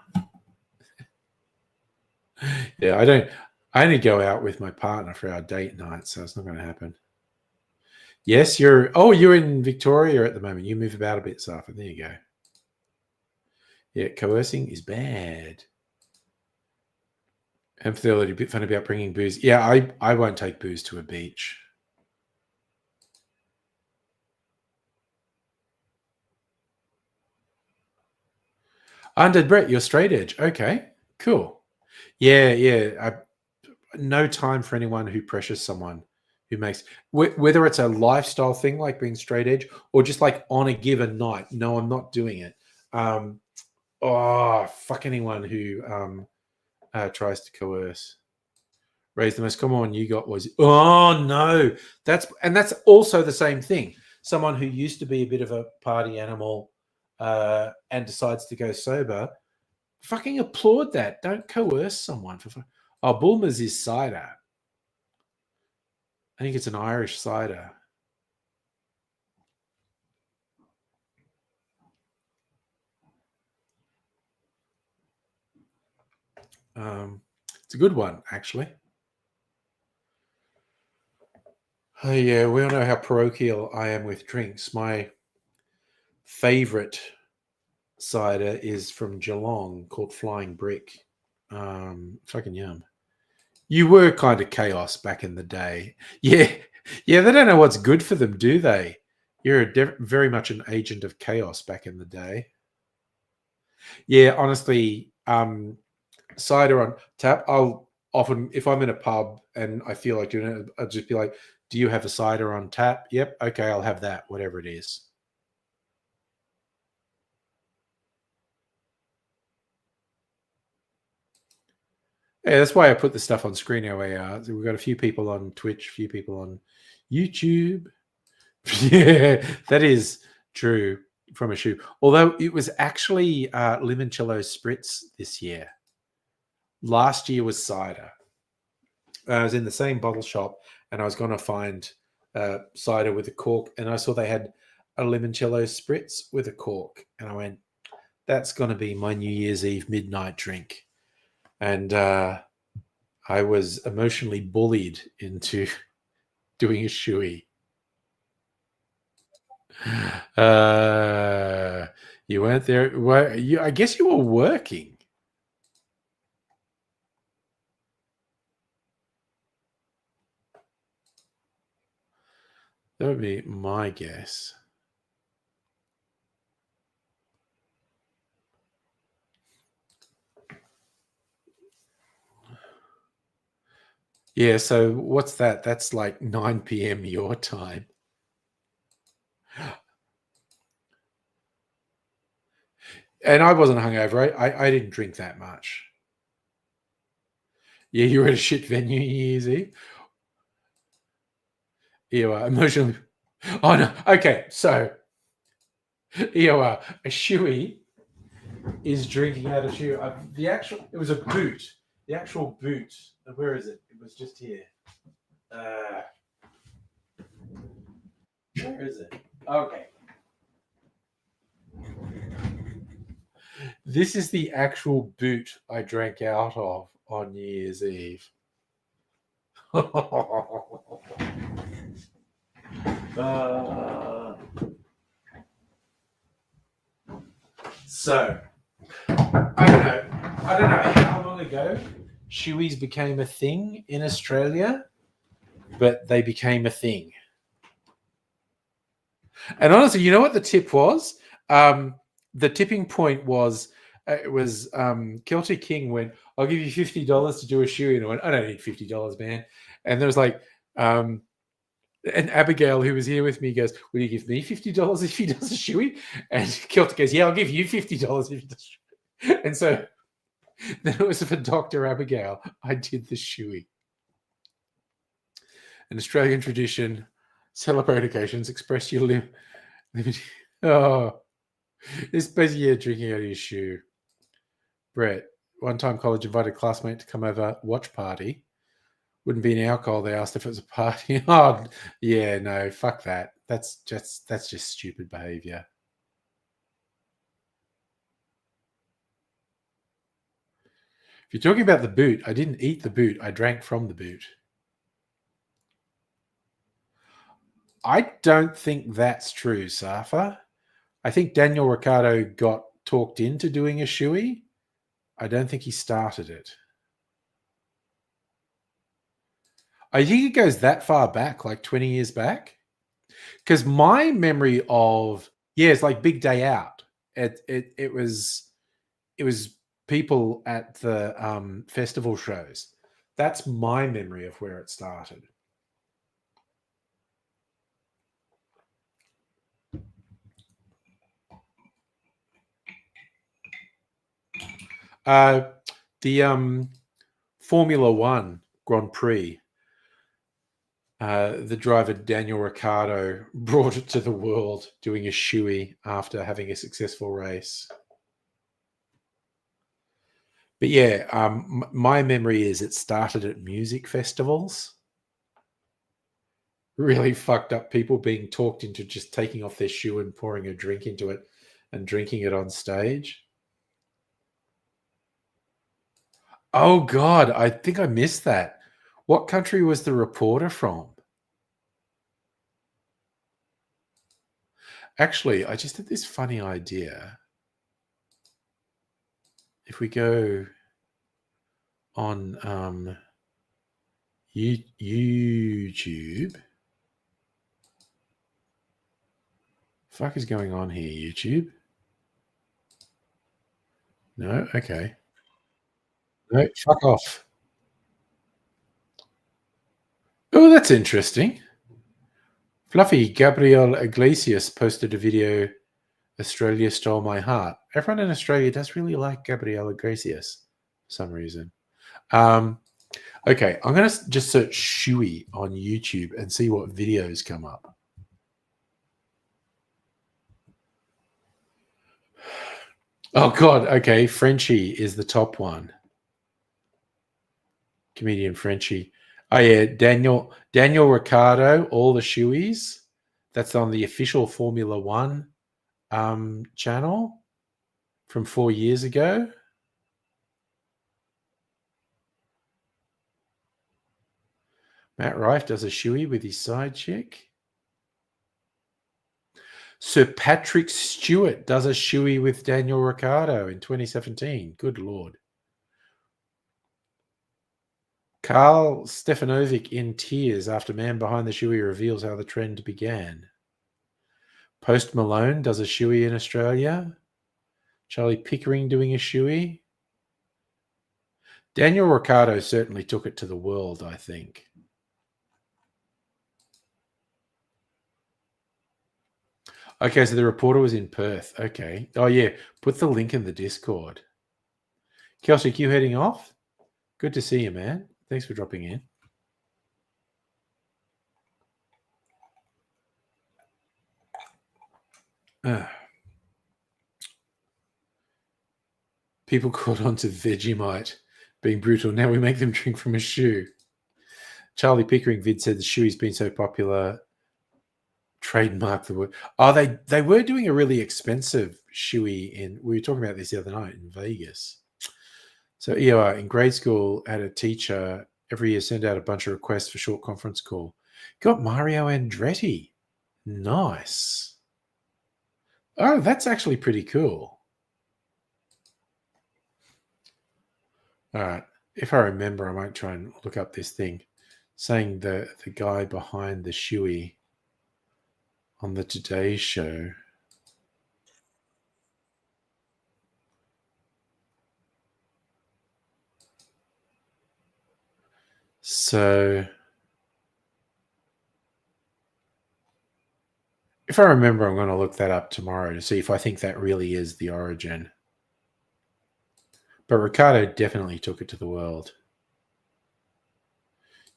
Yeah, I don't. I only go out with my partner for our date night, so it's not going to happen. Yes, you're. Oh, you're in Victoria at the moment. You move about a bit, Safa. There you go. Yeah, coercing is bad. And feel a bit fun about bringing booze. Yeah, I won't take booze to a beach. Undead Brett, you're straight edge. Okay, cool. Yeah, yeah. no time for anyone who pressures someone who makes whether it's a lifestyle thing like being straight edge or just like on a given night. No, I'm not doing it. Fuck anyone who tries to coerce. Raise the most common one you got was no. That's also the same thing. Someone who used to be a bit of a party animal and decides to go sober. Fucking applaud that. Don't coerce someone for. Bulmers is cider. I think it's an Irish cider. It's a good one, actually. Oh, yeah, we all know how parochial I am with drinks. My favorite cider is from Geelong called Flying Brick. Fucking yum. You were kind of chaos back in the day. Yeah, they don't know what's good for them, do they? You're very much an agent of chaos back in the day. Yeah, honestly, cider on tap. I'll often, if I'm in a pub and I feel like doing it, I'll just be like, do you have a cider on tap? Yep. Okay, I'll have that, whatever it is. Yeah, that's why I put the stuff on screen how we are. So we've got a few people on Twitch, a few people on YouTube. Yeah, that is true from a shoe. Although it was actually limoncello spritz this year. Last year was cider. I was in the same bottle shop and I was going to find cider with a cork, and I saw they had a limoncello spritz with a cork, and I went, that's going to be my New Year's Eve midnight drink. And I was emotionally bullied into doing a shoey. You weren't there. I guess you were working. That would be my guess. Yeah, so what's that? That's like 9 p.m. your time. And I wasn't hungover. I didn't drink that much. Yeah, you were at a shit venue New Year's Eve. You are emotionally. Oh no. Okay, so you are a shoey is drinking out of shoe. It was a boot. The actual boot. Where is it? It was just here. Where is it? Okay. This is the actual boot I drank out of on New Year's Eve. So, I don't know how long ago shoeys became a thing in Australia, but they became a thing. And honestly, you know what the tip was? The tipping point was Celtic King went, I'll give you $50 to do a shoey. And I went, I don't need $50, man. And there was like, and Abigail, who was here with me, goes, will you give me $50 if he does a shoey? And Celtic goes, yeah, I'll give you $50 if he does a shoey. And so then it was for Dr. Abigail. I did the shoey. An Australian tradition, celebrate occasions, express your liberty. Oh, this basically drinking out of your shoe. Brett, one time college invited a classmate to come over, watch party. Wouldn't be any alcohol. They asked if it was a party. Oh, yeah, no, fuck that. That's just stupid behavior. If you're talking about the boot, I didn't eat the boot. I drank from the boot. I don't think that's true, Safa. I think Daniel Ricciardo got talked into doing a shoey. I don't think he started it. I think it goes that far back, like 20 years back. Because my memory of, it's like Big Day Out. It was people at the festival shows. That's my memory of where it started. The Formula One Grand Prix, the driver Daniel Ricciardo brought it to the world doing a shoey after having a successful race. But yeah, my memory is it started at music festivals. Really fucked up people being talked into just taking off their shoe and pouring a drink into it and drinking it on stage. Oh God, I think I missed that. What country was the reporter from? Actually, I just had this funny idea. If we go on YouTube, fuck is going on here, YouTube? No, okay. No, fuck off. Oh, that's interesting. Fluffy Gabriel Iglesias posted a video. Australia stole my heart. Everyone in Australia does really like Gabriel Iglesias for some reason. Okay, I'm going to just search shoey on YouTube and see what videos come up. Oh God, okay, Frenchie is the top one. Comedian Frenchie. Oh yeah, Daniel Ricciardo, all the shoeys. That's on the official Formula One channel from 4 years ago. Matt Rife does a shoey with his side chick. Sir Patrick Stewart does a shoey with Daniel Ricciardo in 2017. Good Lord. Carl Stefanovic in tears after man behind the shoey reveals how the trend began. Post Malone does a shoey in Australia. Charlie Pickering doing a shoey. Daniel Ricciardo certainly took it to the world, I think. Okay, so the reporter was in Perth. Okay. Oh, yeah. Put the link in the Discord. Kelsey, you heading off? Good to see you, man. Thanks for dropping in. People caught on to Vegemite being brutal. Now we make them drink from a shoe. Charlie Pickering vid said the shoey's been so popular. Trademark the word. Oh, they were doing a really expensive shoey in. We were talking about this the other night in Vegas. So EOR in grade school had a teacher every year send out a bunch of requests for short conference call. Got Mario Andretti. Nice. Oh, that's actually pretty cool. All right. If I remember, I might try and look up this thing saying the guy behind the shoey on the Today Show. So if I remember, I'm going to look that up tomorrow to see if I think that really is the origin. But Ricardo definitely took it to the world.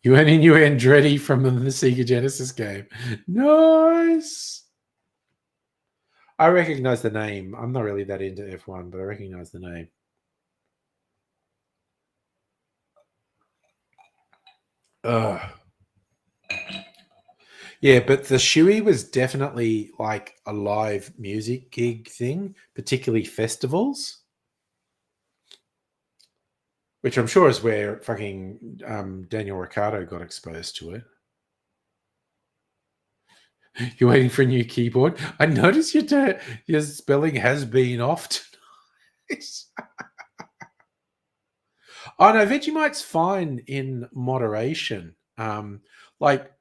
You went in Andretti from the Sega Genesis game. Nice. I recognize the name. I'm not really that into F1, but I recognize the name. Yeah, but the shoey was definitely like a live music gig thing, particularly festivals, which I'm sure is where fucking Daniel Ricciardo got exposed to it. You're waiting for a new keyboard? I noticed your spelling has been off tonight. Oh no, Vegemite's fine in moderation. Like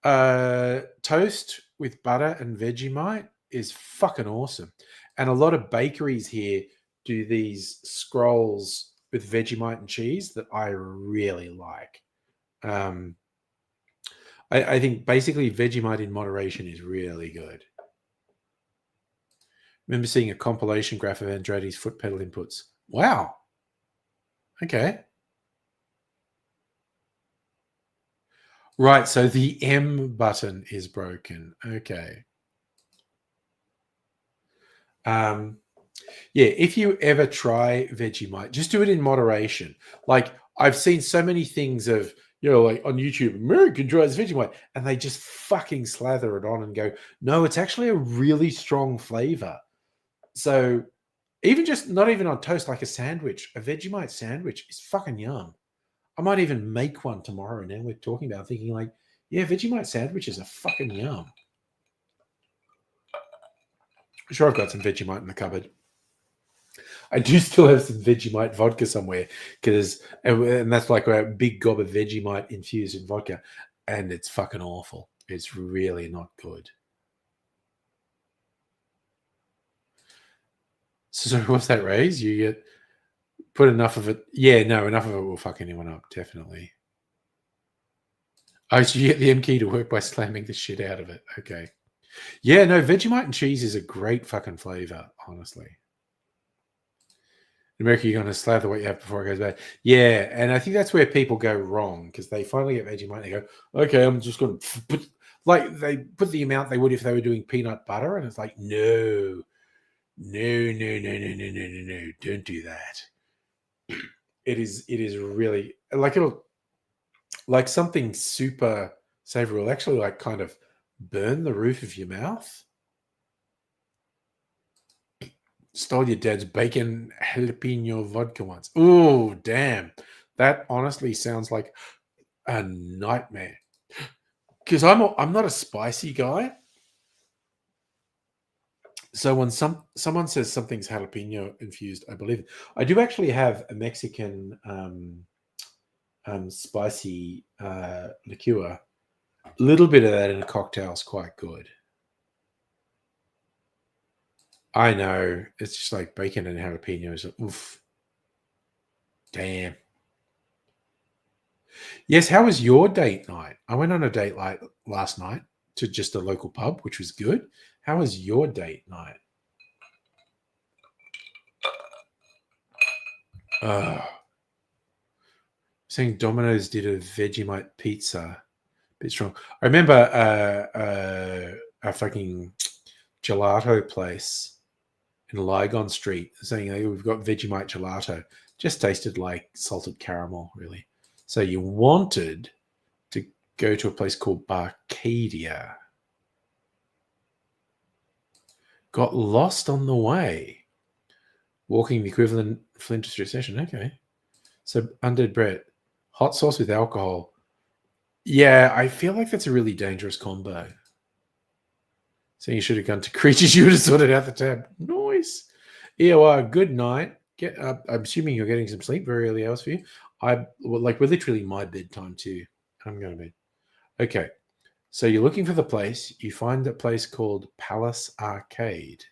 toast with butter and Vegemite is fucking awesome. And a lot of bakeries here do these scrolls with Vegemite and cheese that I really like. I think basically Vegemite in moderation is really good. Remember seeing a compilation graph of Andretti's foot pedal inputs. Wow. Okay. Right, so the M button is broken. Okay. Yeah, if you ever try Vegemite, just do it in moderation. Like I've seen so many things of, like on YouTube, American tries Vegemite, and they just fucking slather it on and go, no, it's actually a really strong flavor. So even just not even on toast, like a sandwich, a Vegemite sandwich is fucking yum. I might even make one tomorrow. Now we're talking about thinking like, yeah, Vegemite sandwiches are fucking yum. I'm sure I've got some Vegemite in the cupboard. I do still have some Vegemite vodka somewhere and that's like a big gob of Vegemite infused in vodka, and it's fucking awful. It's really not good. So what's that, Raise? You get put enough of it. Yeah, no, enough of it will fuck anyone up, definitely. Oh, so you get the M key to work by slamming the shit out of it. Okay. Yeah, no, Vegemite and cheese is a great fucking flavor, honestly. In America, you're going to slather what you have before it goes bad. Yeah, and I think that's where people go wrong because they finally get Vegemite and they go, okay, I'm just going to put, like, they put the amount they would if they were doing peanut butter, and it's like, no, don't do that. It is really like it'll like something super savory will actually like kind of burn the roof of your mouth. Stole your dad's bacon jalapeno vodka once. Oh, damn. That honestly sounds like a nightmare. Because I'm not a spicy guy. So when someone says something's jalapeno infused, I believe it. I do actually have a Mexican spicy liqueur. A little bit of that in a cocktail is quite good. I know. It's just like bacon and jalapenos. Oof. Damn. Yes, how was your date night? I went on a date last night to just a local pub, which was good. How was your date night? Saying Domino's did a Vegemite pizza. A bit strong. I remember a fucking gelato place in Lygon Street saying, hey, we've got Vegemite gelato. Just tasted like salted caramel, really. So you wanted to go to a place called Barcadia. Got lost on the way. Walking the equivalent Flint Street session. Okay. So Undead Brett. Hot sauce with alcohol. Yeah, I feel like that's a really dangerous combo. So you should have gone to creatures. You would have sorted out the tab. Nice. EOR, good night. I'm assuming you're getting some sleep. Very early hours for you. We're literally my bedtime too. I'm going to bed. Okay. So you're looking for the place. You find a place called Palace Arcade.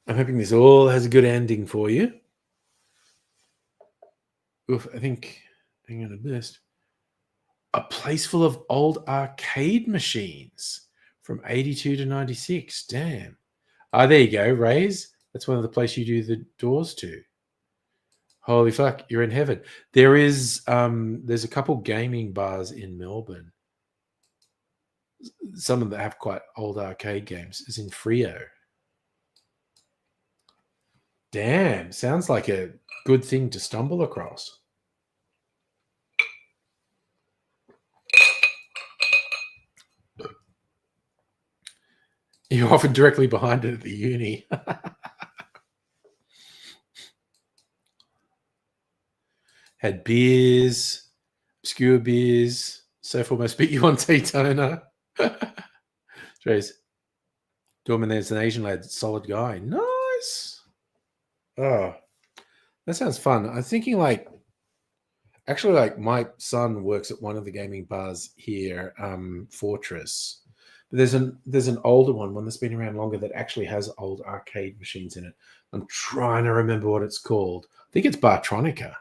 I'm hoping this all has a good ending for you. Oof, I think, hang on a bit. A place full of old arcade machines from 82 to 96. Damn. There you go, Rays. That's one of the places you do the doors to. Holy fuck, you're in heaven. There's a couple gaming bars in Melbourne. Some of them have quite old arcade games. It's in Frio. Damn, sounds like a good thing to stumble across. You're often directly behind it at the uni. Had beers, obscure beers. So almost beat you on T-Toner. Trace. Dorman, there's an Asian lad, solid guy. Nice. Oh, that sounds fun. I'm thinking actually my son works at one of the gaming bars here, Fortress. There's an older one that's been around longer that actually has old arcade machines in it. I'm trying to remember what it's called. I think it's Bartronica.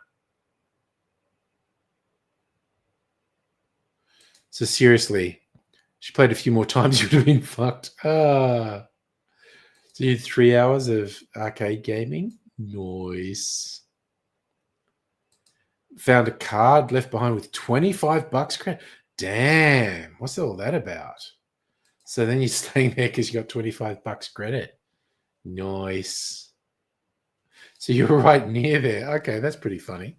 So seriously, she played a few more times, you would have been fucked. So you had 3 hours of arcade gaming? Nice. Found a card left behind with $25 credit. Damn, what's all that about? So then you're staying there because you got $25 credit. Nice. So you were right near there. Okay, that's pretty funny.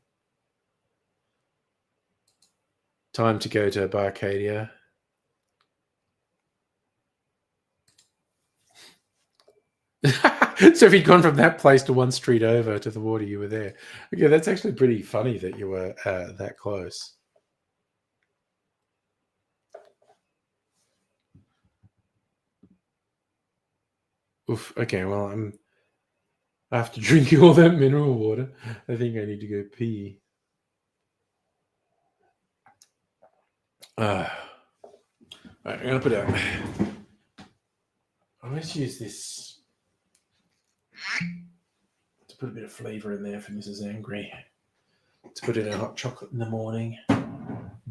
Time to go to Barcadia. So if you'd gone from that place to one street over to the water, you were there. Okay, that's actually pretty funny that you were that close. Oof. Okay, well, after drinking all that mineral water, I think I need to go pee. Right, I'm gonna put out. I always use this to put a bit of flavor in there for Mrs. Angry. To put in a hot chocolate in the morning.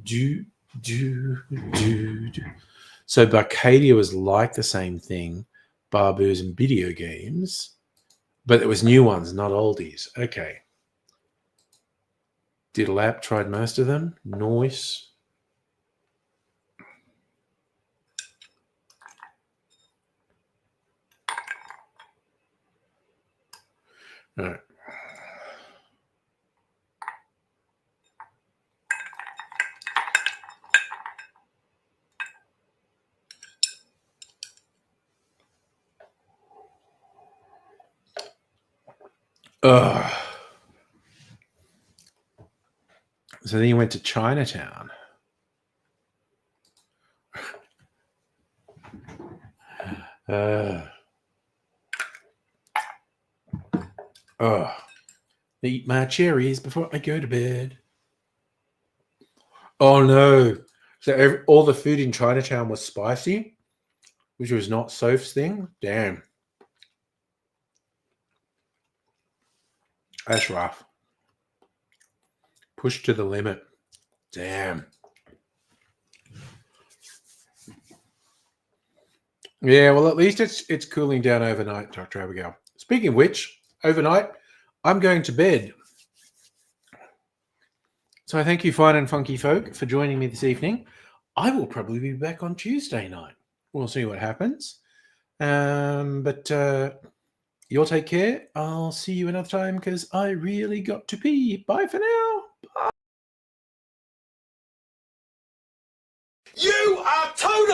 Do. So Barcadia was like the same thing, bar booze and video games, but it was new ones, not oldies. Okay. Did a lap, tried most of them. Nice. All right. So then you went to Chinatown. Eat my cherries before I go to bed. Oh no! So all the food in Chinatown was spicy, which was not Soph's thing. Damn, that's rough. Pushed to the limit. Damn. Yeah, well, at least it's cooling down overnight, Dr. Abigail. Speaking of which, overnight, I'm going to bed. So I thank you, fine and funky folk, for joining me this evening. I will probably be back on Tuesday night. We'll see what happens. But you'll take care. I'll see you another time because I really got to pee. Bye for now. Bye. You are totally